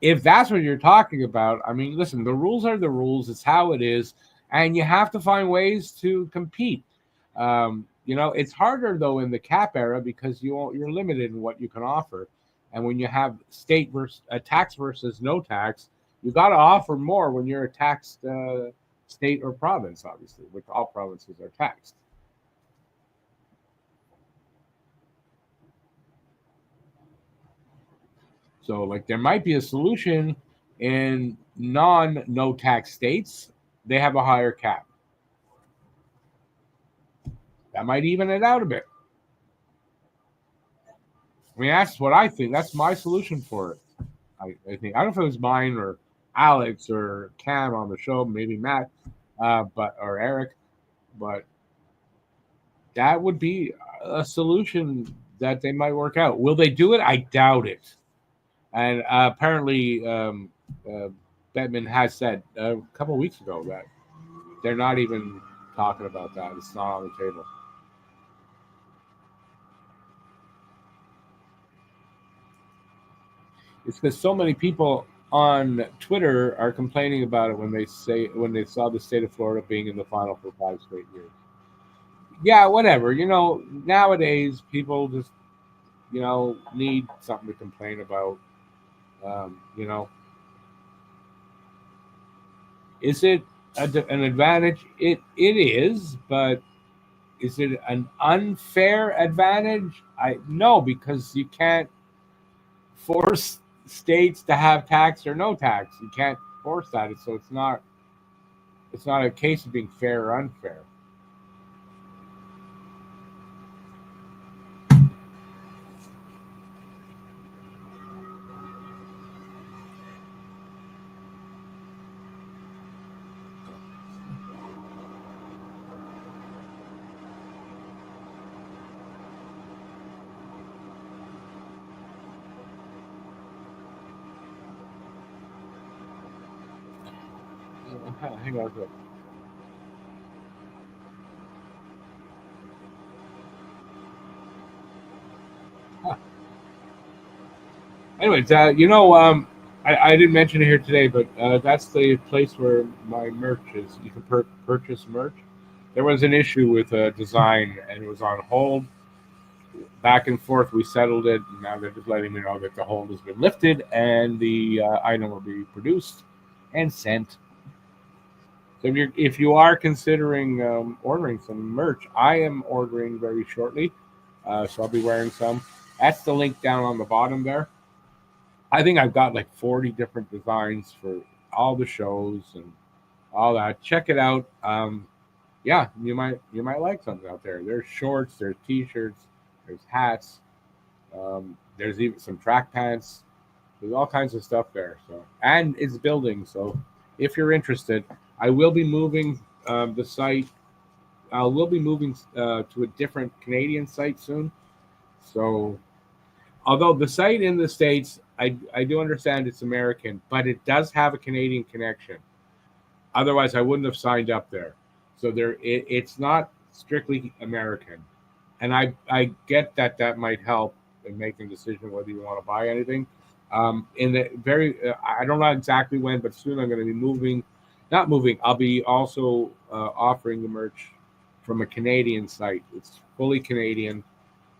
If that's what you're talking about, I mean, listen, the rules are the rules. It's how it is. And you have to find ways to compete. It's harder, though, in the cap era because you're limited in what you can offer. And when you have state versus tax versus no tax, you got to offer more when you're a taxed state or province, obviously, which all provinces are taxed. So, like, there might be a solution in no tax states. They have a higher cap. That might even it out a bit. I mean, that's what I think. That's my solution for it. I think. I don't know if it was mine or Alex or Cam on the show, maybe Matt, or Eric, but that would be a solution that they might work out. Will they do it? I doubt it. And apparently, Bettman has said a couple of weeks ago that they're not even talking about that. It's not on the table. It's because so many people on Twitter are complaining about it when they saw the state of Florida being in the final for 5 straight years. Yeah, whatever. Nowadays people just need something to complain about. Is it an advantage? It is, but Is it an unfair advantage? I no, because you can't force states to have tax or no tax. You can't force that. So it's not a case of being fair or unfair. Hang on a second. Huh. Anyways, I didn't mention it here today, but that's the place where my merch is. You can purchase merch. There was an issue with a design, and it was on hold. Back and forth, we settled it. And now they're just letting me know that the hold has been lifted, and the item will be produced and sent. So if you are considering ordering some merch, I am ordering very shortly. So I'll be wearing some. That's the link down on the bottom there. I think I've got like 40 different designs for all the shows and all that. Check it out. Yeah, you might like something out there. There's shorts, there's t-shirts, there's hats, there's even some track pants. There's all kinds of stuff there. So and it's building. So if you're interested, I will be moving the site. I will be moving to a different Canadian site soon. So although the site in the States, I do understand it's American, but it does have a Canadian connection. Otherwise, I wouldn't have signed up there. So it's not strictly American, and I get that that might help in making a decision whether you want to buy anything. In the I don't know exactly when, but soon I'm going to be moving. Not moving. I'll be also offering the merch from a Canadian site. It's fully Canadian,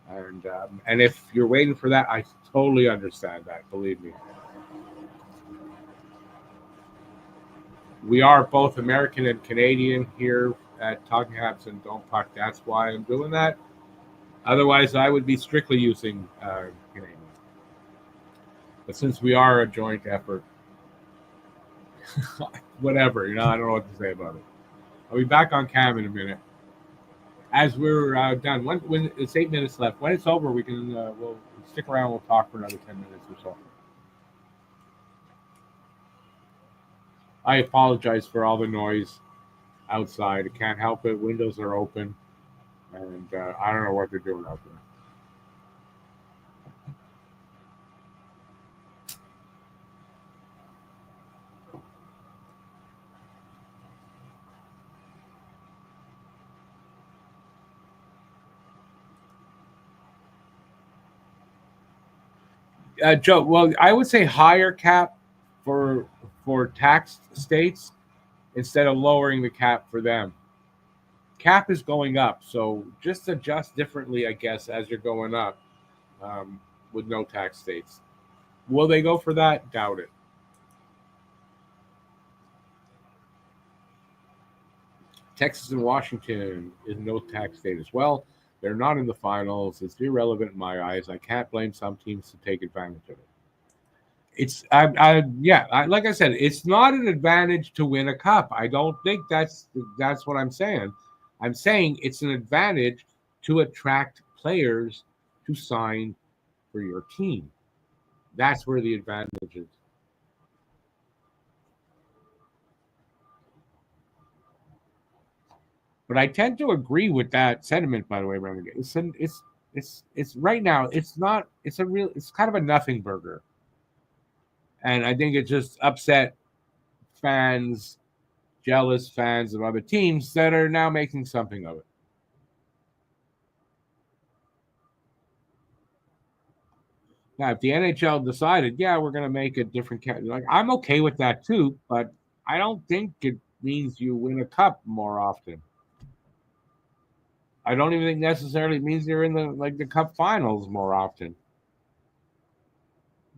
and if you're waiting for that, I totally understand that. Believe me, we are both American and Canadian here at Talking Habs and Don't Puck. That's why I'm doing that. Otherwise, I would be strictly using Canadian. But since we are a joint effort, whatever, I don't know what to say about it. I'll be back on cam in a minute. As we're done, when it's 8 minutes left. When it's over, we'll stick around. We'll talk for another 10 minutes or so. I apologize for all the noise outside. I can't help it. Windows are open, and I don't know what they're doing out there. Joe, well, I would say higher cap for taxed states instead of lowering the cap for them. Cap is going up, so just adjust differently, I guess, as you're going up with no tax states. Will they go for that? Doubt it. Texas and Washington is no tax state as well. They're not in the finals. It's irrelevant in my eyes. I can't blame some teams to take advantage of it. Like I said, it's not an advantage to win a cup. I don't think that's what I'm saying. I'm saying it's an advantage to attract players to sign for your team. That's where the advantage is. But I tend to agree with that sentiment. By the way, Brandon, it's right now. It's not. It's a real. It's kind of a nothing burger, and I think it just upset fans, jealous fans of other teams that are now making something of it. Now, if the NHL decided, yeah, we're going to make a different like I'm okay with that too, but I don't think it means you win a cup more often. I don't even think necessarily means you're in the cup finals more often.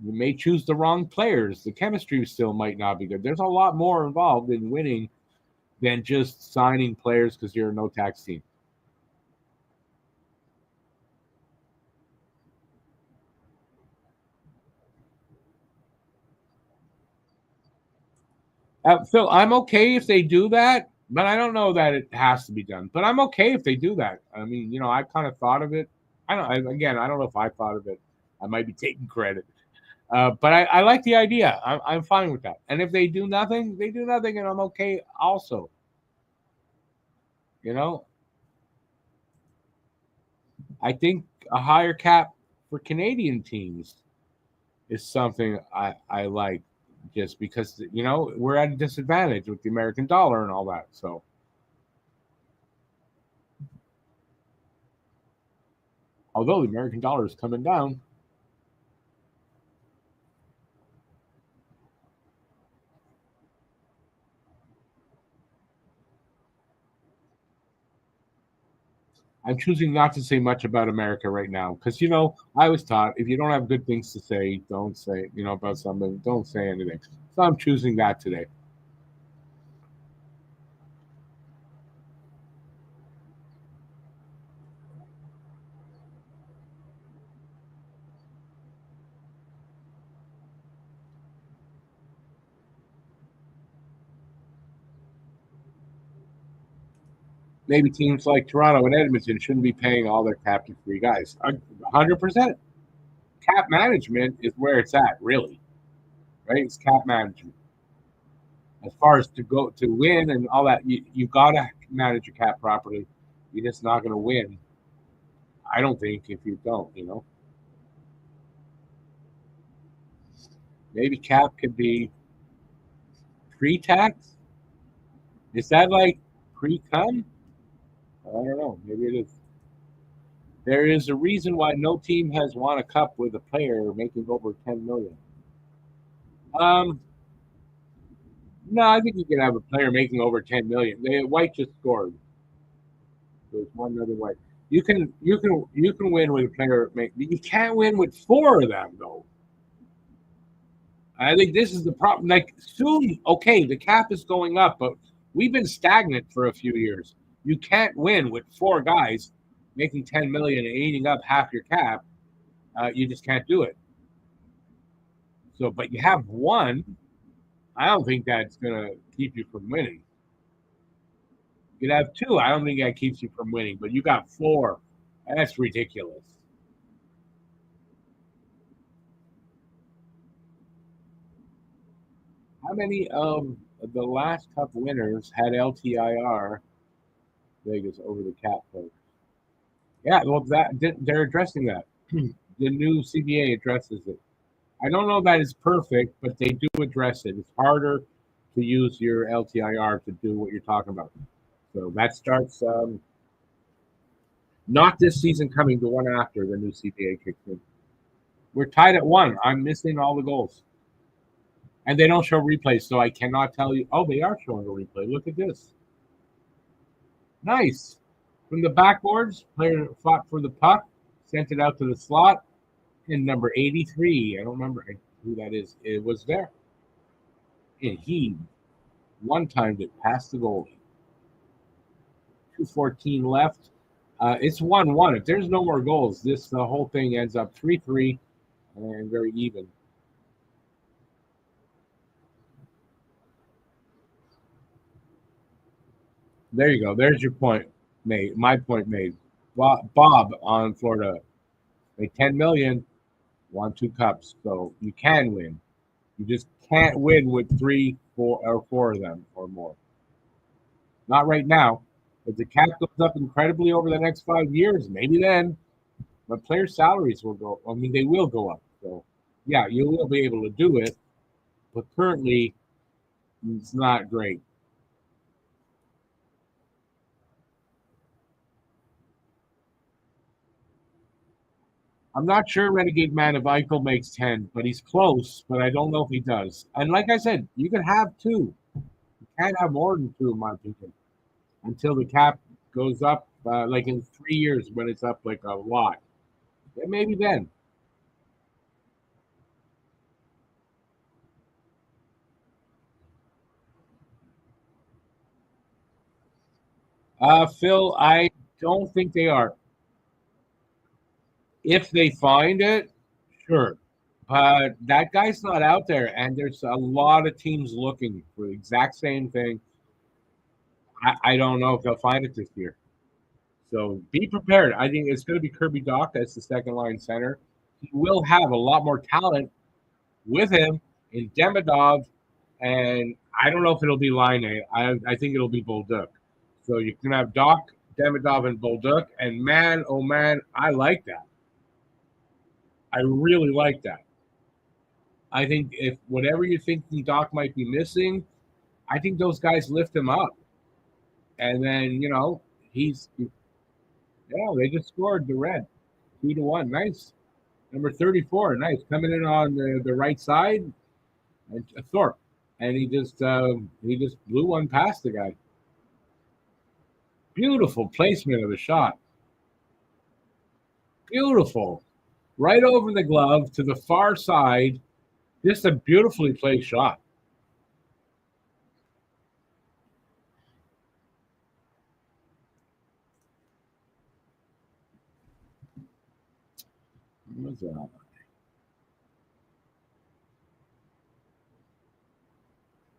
You may choose the wrong players. The chemistry still might not be good. There's a lot more involved in winning than just signing players because you're a no tax team. Phil, I'm okay if they do that, but I don't know that it has to be done. But I'm okay if they do that. I mean, I kind of thought of it. Again, I don't know if I thought of it. I might be taking credit. But I like the idea. I'm fine with that. And if they do nothing, they do nothing, and I'm okay also. You know, I think a higher cap for Canadian teams is something I like just because, we're at a disadvantage with the American dollar and all that. So, although the American dollar is coming down, I'm choosing not to say much about America right now because I was taught if you don't have good things to say, don't say about something. Don't say anything. So I'm choosing that today. Maybe teams like Toronto and Edmonton shouldn't be paying all their captain free guys. 100% cap management is where it's at, really. Right? It's cap management. As far as to go to win and all that, you gotta manage your cap properly. You're just not going to win. I don't think if you don't. Maybe cap could be pre-tax. Is that like pre-cum? I don't know. Maybe it is. There is a reason why no team has won a cup with a player making over 10 million. Um, no, I think you can have a player making over 10 million. White just scored. There's one other White. You can win with a player. You can't win with four of them though. I think this is the problem. Like soon, okay, the cap is going up, but we've been stagnant for a few years. You can't win with four guys making 10 million and eating up half your cap. You just can't do it. So, but you have one. I don't think that's gonna keep you from winning. You could have two. I don't think that keeps you from winning. But you got four. That's ridiculous. How many of the last Cup winners had LTIR Vegas over the cap folks? Yeah, well, they're addressing that. The new CBA addresses it. I don't know that it's perfect, but they do address it. It's harder to use your LTIR to do what you're talking about. So that starts not this season coming, the one after the new CBA kicks in. We're tied at one. I'm missing all the goals. And they don't show replays, so I cannot tell you. Oh, they are showing a replay. Look at this. Nice. From the backboards, player fought for the puck, sent it out to the slot, and number 83, I don't remember who that is, it was there. And he one-timed it past the goalie. 2:14 left. It's 1-1. If there's no more goals, the whole thing ends up 3-3 and very even. There you go. There's your point made. My point made. Bob on Florida made 10 million, won two cups. So you can win. You just can't win with three, four, or four of them or more. Not right now. If the cap goes up incredibly over the next 5 years, maybe then. But player salaries will go. I mean, they will go up. So yeah, you will be able to do it. But currently, it's not great. I'm not sure Renegade Man if Eichel makes 10, but he's close, but I don't know if he does. And like I said, you can have two. You can't have more than two, in my opinion, until the cap goes up, like in 3 years when it's up like a lot. And maybe then. Phil, I don't think they are. If they find it, sure. But that guy's not out there, and there's a lot of teams looking for the exact same thing. I don't know if they'll find it this year. So be prepared. I think it's going to be Kirby Doc as the second line center. He will have a lot more talent with him in Demidov, and I don't know if it'll be Line. I think it'll be Bolduc. So you can have Doc, Demidov, and Bolduc, and man, oh man, I like that. I really like that. I think if whatever you think Doc might be missing, I think those guys lift him up. And then, they just scored the Red 2-1. Nice. Number 34, nice. Coming in on the right side, and Thorpe. And he just blew one past the guy. Beautiful placement of the shot. Beautiful. Right over the glove to the far side. Just a beautifully placed shot. What was that?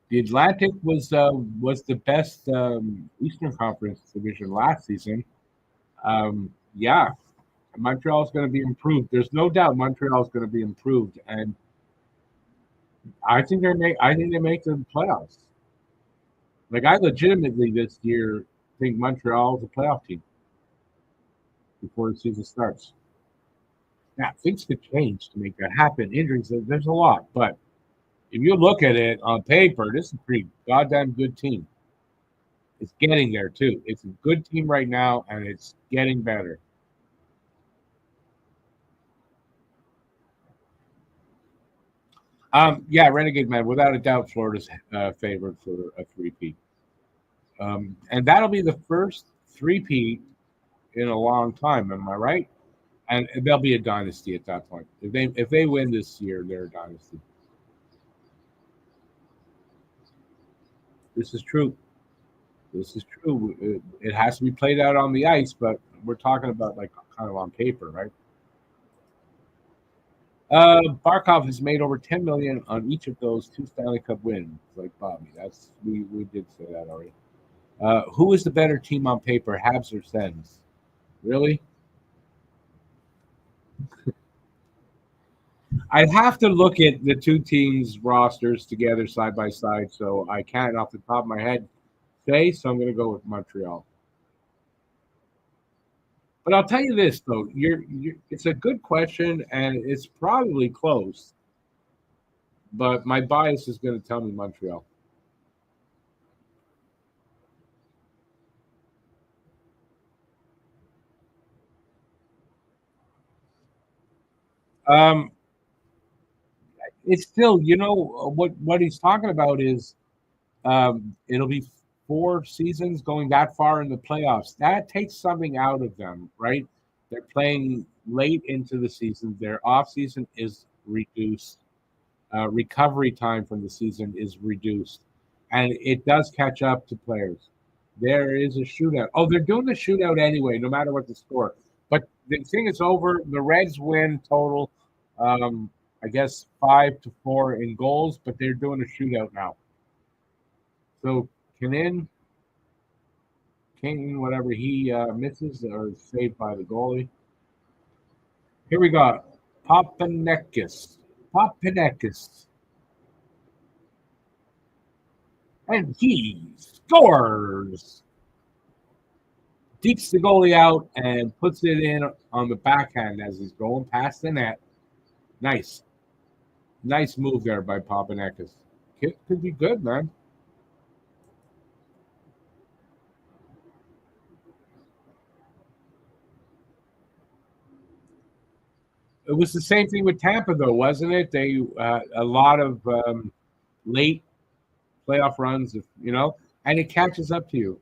The Atlantic was the best Eastern Conference division last season. Yeah, Montreal's going to be improved. There's no doubt Montreal's going to be improved, and I think they make the playoffs. Like I legitimately this year think Montreal is a playoff team before the season starts. Now things could change to make that happen. Injuries, there's a lot, but if you look at it on paper, this is a pretty goddamn good team. It's getting there too. It's a good team right now, and it's getting better. Yeah, Renegade Man, without a doubt, Florida's favored for a three-peat. And that'll be the first three-peat in a long time. Am I right? And they'll be a dynasty at that point. If they win this year, they're a dynasty. This is true. This is true. It has to be played out on the ice, but we're talking about like kind of on paper, right? Barkov has made over 10 million on each of those two Stanley Cup wins, like Bobby. That's we did say that already. Who is the better team on paper, Habs or Sens? Really? I'd have to look at the two teams' rosters together side by side, so I can't off the top of my head say. So I'm going to go with Montreal. But I'll tell you this though, it's a good question and it's probably close, but my bias is going to tell me Montreal. Um, it's still, what he's talking about is it'll be 4 seasons going that far in the playoffs. That takes something out of them, right? They're playing late into the season. Their off season is reduced. Recovery time from the season is reduced, and it does catch up to players. There is a shootout. Oh, they're doing the shootout anyway, no matter what the score. But the thing is over. The Reds win total, I guess 5-4 in goals, but they're doing a shootout now. So Kane, whatever he misses or is saved by the goalie. Here we go. Papanekis. And he scores. Dekes the goalie out and puts it in on the backhand as he's going past the net. Nice. Nice move there by Papanekis. Could be good, man. It was the same thing with Tampa, though, wasn't it? They a lot of late playoff runs, and it catches up to you.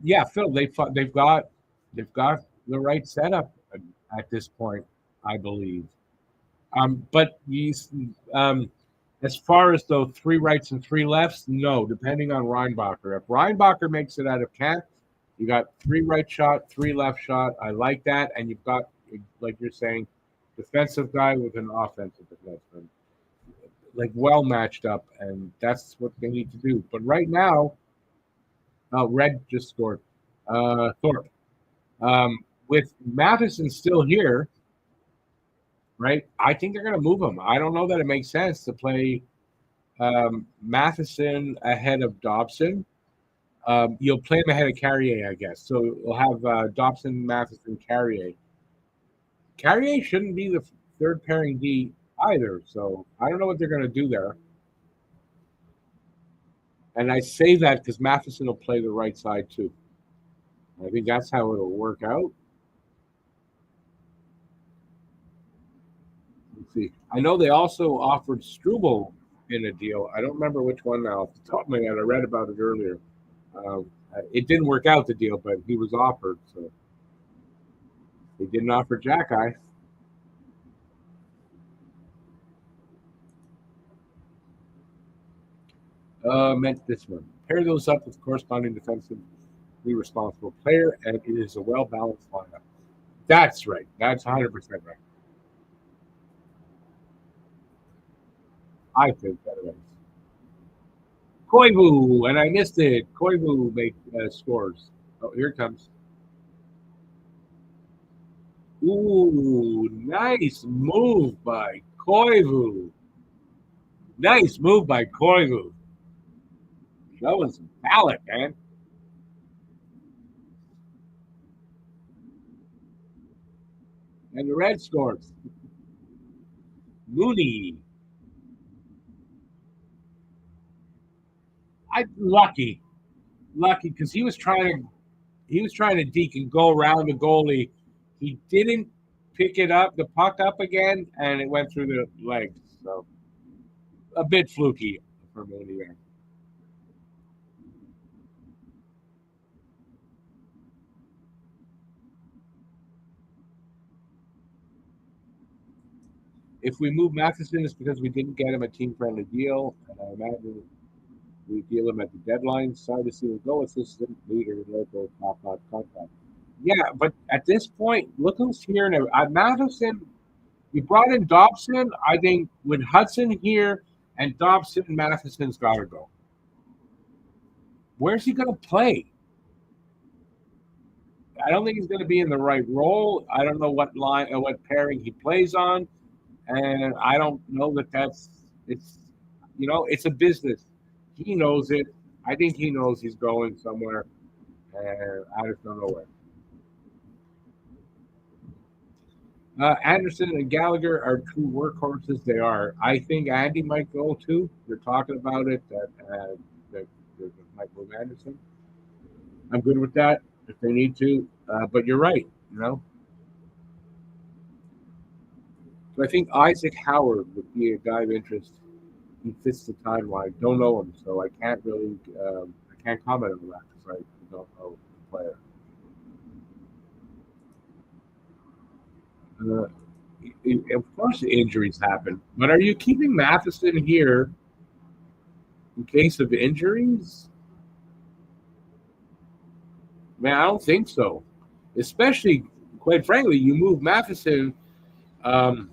Yeah, Phil, they've got the right setup at this point, I believe. But As far as though 3 rights and 3 lefts, no, depending on Reinbacher. If Reinbacher makes it out of camp, you got 3 right shot, 3 left shot. I like that. And you've got, like you're saying, defensive guy with an offensive defenseman. Like well matched up, and that's what they need to do. But right now, Red just scored. Thorpe. With Matheson still here, right? I think they're going to move him. I don't know that it makes sense to play Matheson ahead of Dobson. You'll play him ahead of Carrier, I guess. So you'll have Dobson, Matheson, Carrier. Carrier shouldn't be the third pairing D either. So I don't know what they're going to do there. And I say that because Matheson will play the right side too. I think that's how it'll work out. Let's see. I know they also offered Struble in a deal. I don't remember which one now off the top of my head. I read about it earlier. It didn't work out, the deal, but he was offered. So they didn't offer Jack-Eye. Meant this one. Pair those up with corresponding defensively responsible player, and it is a well-balanced lineup. That's right. That's 100% right. I think that is. Koivu, and I missed it. Koivu make scores. Oh, here it comes. Ooh, nice move by Koivu. Nice move by Koivu. Showing some talent, man. And the Red scores. Mooney. Lucky because he was trying to deke and go around the goalie. He didn't pick it up, the puck up again, and it went through the legs. So a bit fluky for Mooney there. If we move Matheson, it's because we didn't get him a team-friendly deal, and I imagine we deal him at the deadline. Sorry to see him go. Assistant leader, local top contract. Yeah, but at this point, look who's here now. Matheson, you brought in Dobson. I think with Hudson here and Dobson, Matheson's got to go. Where's he going to play? I don't think he's going to be in the right role. I don't know what line or what pairing he plays on, and I don't know that it's it's a business. He knows it. I think he knows he's going somewhere, and I just don't know where. Anderson and Gallagher are true workhorses. They are. I think Andy might go too. They're talking about it that might move Anderson. I'm good with that if they need to. But you're right. So I think Isaac Howard would be a guy of interest. He fits the timeline. Don't know him, so I can't really I can't comment on that because I don't know the player. Of course, injuries happen, but are you keeping Matheson here in case of injuries? Man, I don't think so. Especially, quite frankly, you move Matheson. Um,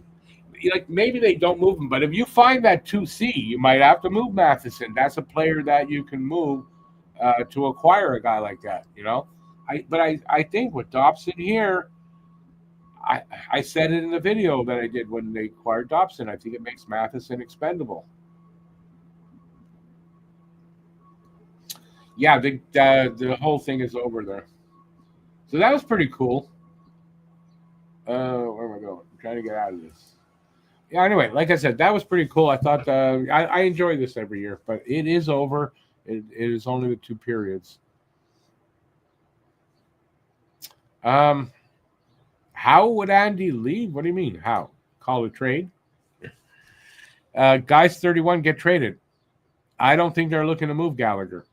like maybe they don't move him, but if you find that 2C, you might have to move Matheson. That's a player that you can move to acquire a guy like that. I think with Dobson here, I said it in the video that I did when they acquired Dobson. I think it makes Matheson expendable. Yeah, the whole thing is over there. So that was pretty cool. Where am I going? I'm trying to get out of this. Yeah. Anyway, like I said, that was pretty cool. I thought I enjoy this every year, but it is over. It is only the 2 periods. How would Andy leave? What do you mean? How? Call a trade? Guys 31 get traded. I don't think they're looking to move Gallagher.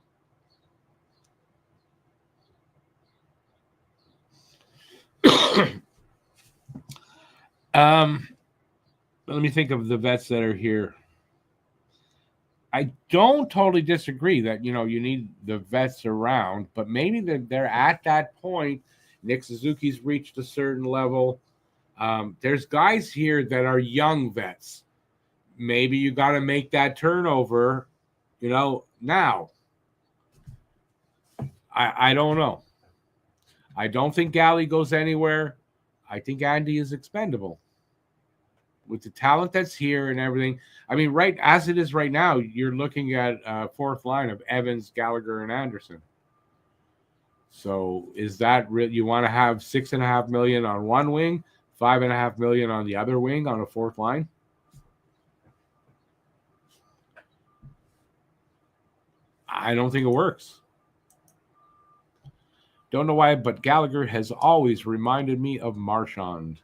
Let me think of the vets that are here. I don't totally disagree that, you need the vets around, but maybe they're at that point. Nick Suzuki's reached a certain level. There's guys here that are young vets. Maybe you got to make that turnover, now. I don't know. I don't think Galley goes anywhere. I think Andy is expendable with the talent that's here and everything. I mean, right as it is right now, you're looking at a fourth line of Evans, Gallagher, and Anderson. So is that real? You want to have $6.5 million on one wing, $5.5 million on the other wing on a fourth line? I don't think it works. Don't know why, but Gallagher has always reminded me of Marchand.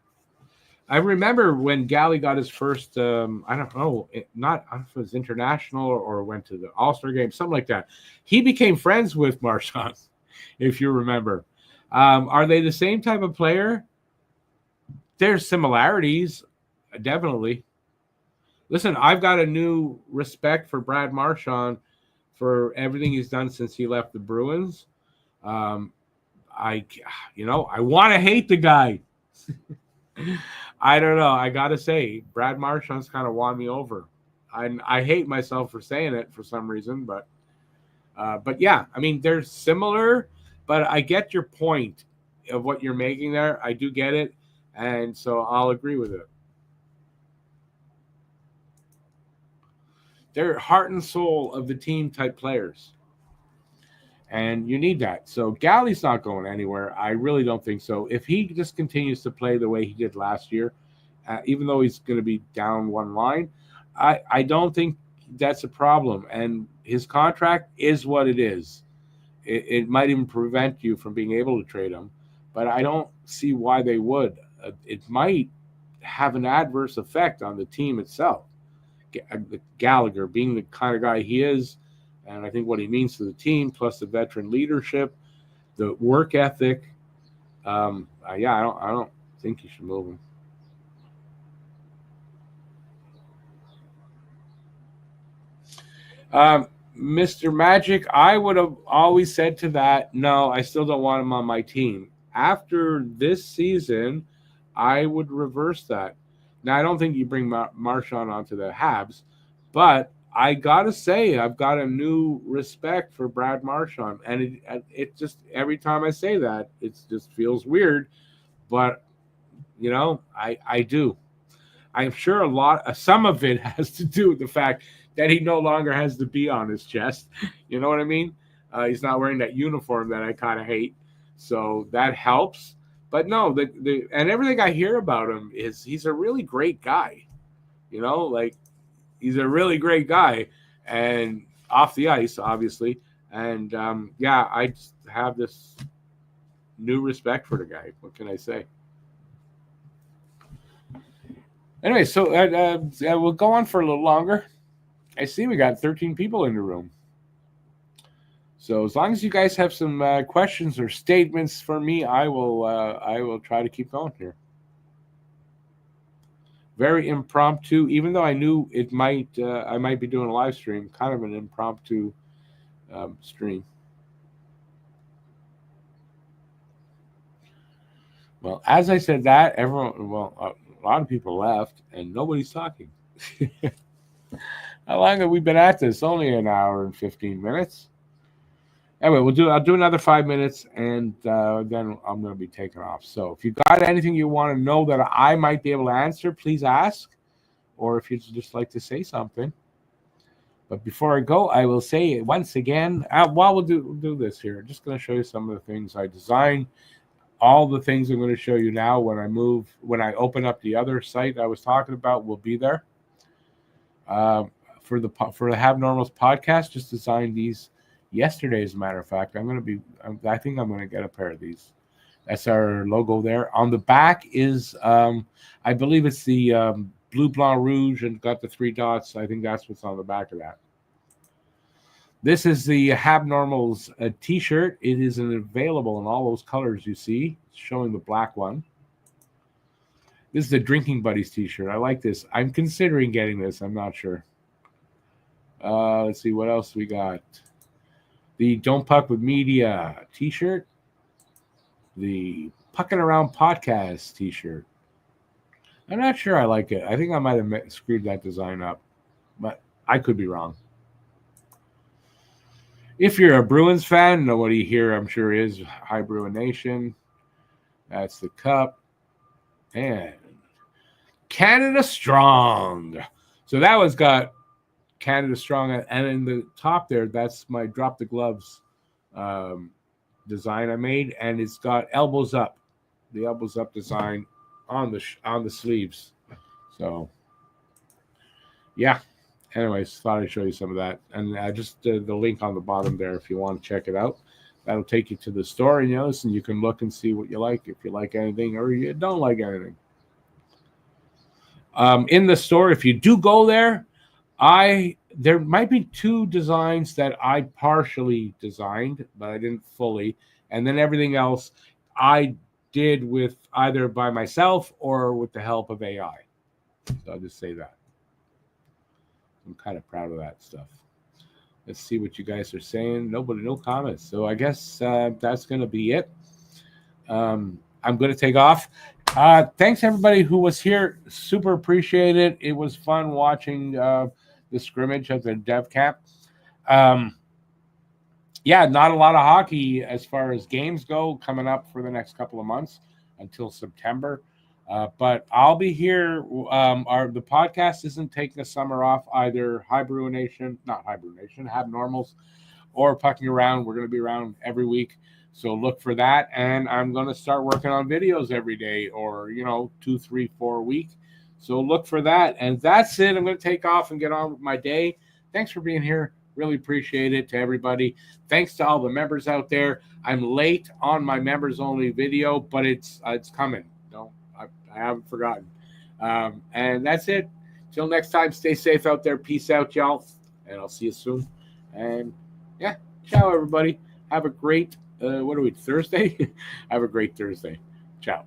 I remember when Galley got his first, I don't know if it was international or went to the All-Star game, something like that. He became friends with Marchand, if you remember. Are they the same type of player? There's similarities, definitely. Listen, I've got a new respect for Brad Marchand for everything he's done since he left the Bruins. I want to hate the guy. I don't know. I got to say, Brad Marchand's kind of won me over. I hate myself for saying it for some reason, but yeah, I mean, they're similar, but I get your point of what you're making there. I do get it, and so I'll agree with it. They're heart and soul of the team type players. And you need that. So Galley's not going anywhere. I really don't think so. If he just continues to play the way he did last year, even though he's going to be down one line, I don't think that's a problem. And his contract is what it is. It might even prevent you from being able to trade him, but I don't see why they would. It might have an adverse effect on the team itself. Gallagher being the kind of guy he is, and I think what he means to the team, plus the veteran leadership, the work ethic. I don't think you should move him. Mr. Magic, I would have always said to that, no, I still don't want him on my team. After this season, I would reverse that. Now, I don't think you bring Marchand onto the Habs, but I gotta say, I've got a new respect for Brad Marchand, and it just every time I say that, it just feels weird, but I do. I'm sure some of it has to do with the fact that he no longer has the B on his chest. You know what I mean? He's not wearing that uniform that I kind of hate, so that helps. But no, and everything I hear about him is he's a really great guy. Like he's a really great guy, and off the ice, obviously. And I just have this new respect for the guy. What can I say? Anyway, so we'll go on for a little longer. I see we got 13 people in the room. So as long as you guys have some questions or statements for me, I will try to keep going here. Very impromptu, even though I knew I might be doing a live stream, kind of an impromptu stream. Well, as I said that, a lot of people left and nobody's talking. How long have we been at this? Only an hour and 15 minutes. Anyway, I'll do another 5 minutes, and then I'm going to be taking off. So if you got anything you want to know that I might be able to answer, please ask, or if you'd just like to say something. But before I go, I will say once again, while we'll do this here, I'm just going to show you some of the things I designed. All the things I'm going to show you now when I open up the other site I was talking about will be there. For the Have Normals podcast, just designed these yesterday, as a matter of fact. I think I'm going to get a pair of these. That's our logo there. On the back is, I believe it's the blue, blanc, rouge, and got the 3 dots. I think that's what's on the back of that. This is the Have Normals t-shirt. It is available in all those colors you see. It's showing the black one. This is the Drinking Buddies t-shirt. I like this. I'm considering getting this. I'm not sure. Let's see what else we got. The Don't Puck with Media t-shirt. The Pucking Around Podcast t-shirt. I'm not sure I like it. I think I might have screwed that design up, but I could be wrong. If you're a Bruins fan, nobody here I'm sure is. Hi Bruin Nation. That's the cup. And Canada Strong. So that one's got Canada Strong. And in the top there, that's my Drop the Gloves design I made. And it's got elbows up. The elbows up design on the sleeves. So, yeah. Anyways, thought I'd show you some of that. And just the link on the bottom there if you want to check it out. That'll take you to the store, and you can look and see what you like, if you like anything or you don't like anything. In the store, if you do go there, there might be 2 designs that I partially designed, but I didn't fully. And then everything else I did with either by myself or with the help of AI. So I'll just say that. I'm kind of proud of that stuff. Let's see what you guys are saying. No comments. So I guess that's going to be it. I'm going to take off. Thanks, everybody who was here. Super appreciate it. It was fun watching the scrimmage of the dev camp. Yeah, not a lot of hockey as far as games go coming up for the next couple of months until September. But I'll be here. The podcast isn't taking the summer off either. Hab Normals, or Pucking Around. We're going to be around every week. So look for that. And I'm going to start working on videos every day or, 2, 3, 4 a week. So look for that. And that's it. I'm going to take off and get on with my day. Thanks for being here. Really appreciate it to everybody. Thanks to all the members out there. I'm late on my members only video, but it's coming. I haven't forgotten. And that's it. Till next time, stay safe out there. Peace out, y'all. And I'll see you soon. And yeah, ciao, everybody. Have a great, Thursday? Have a great Thursday. Ciao.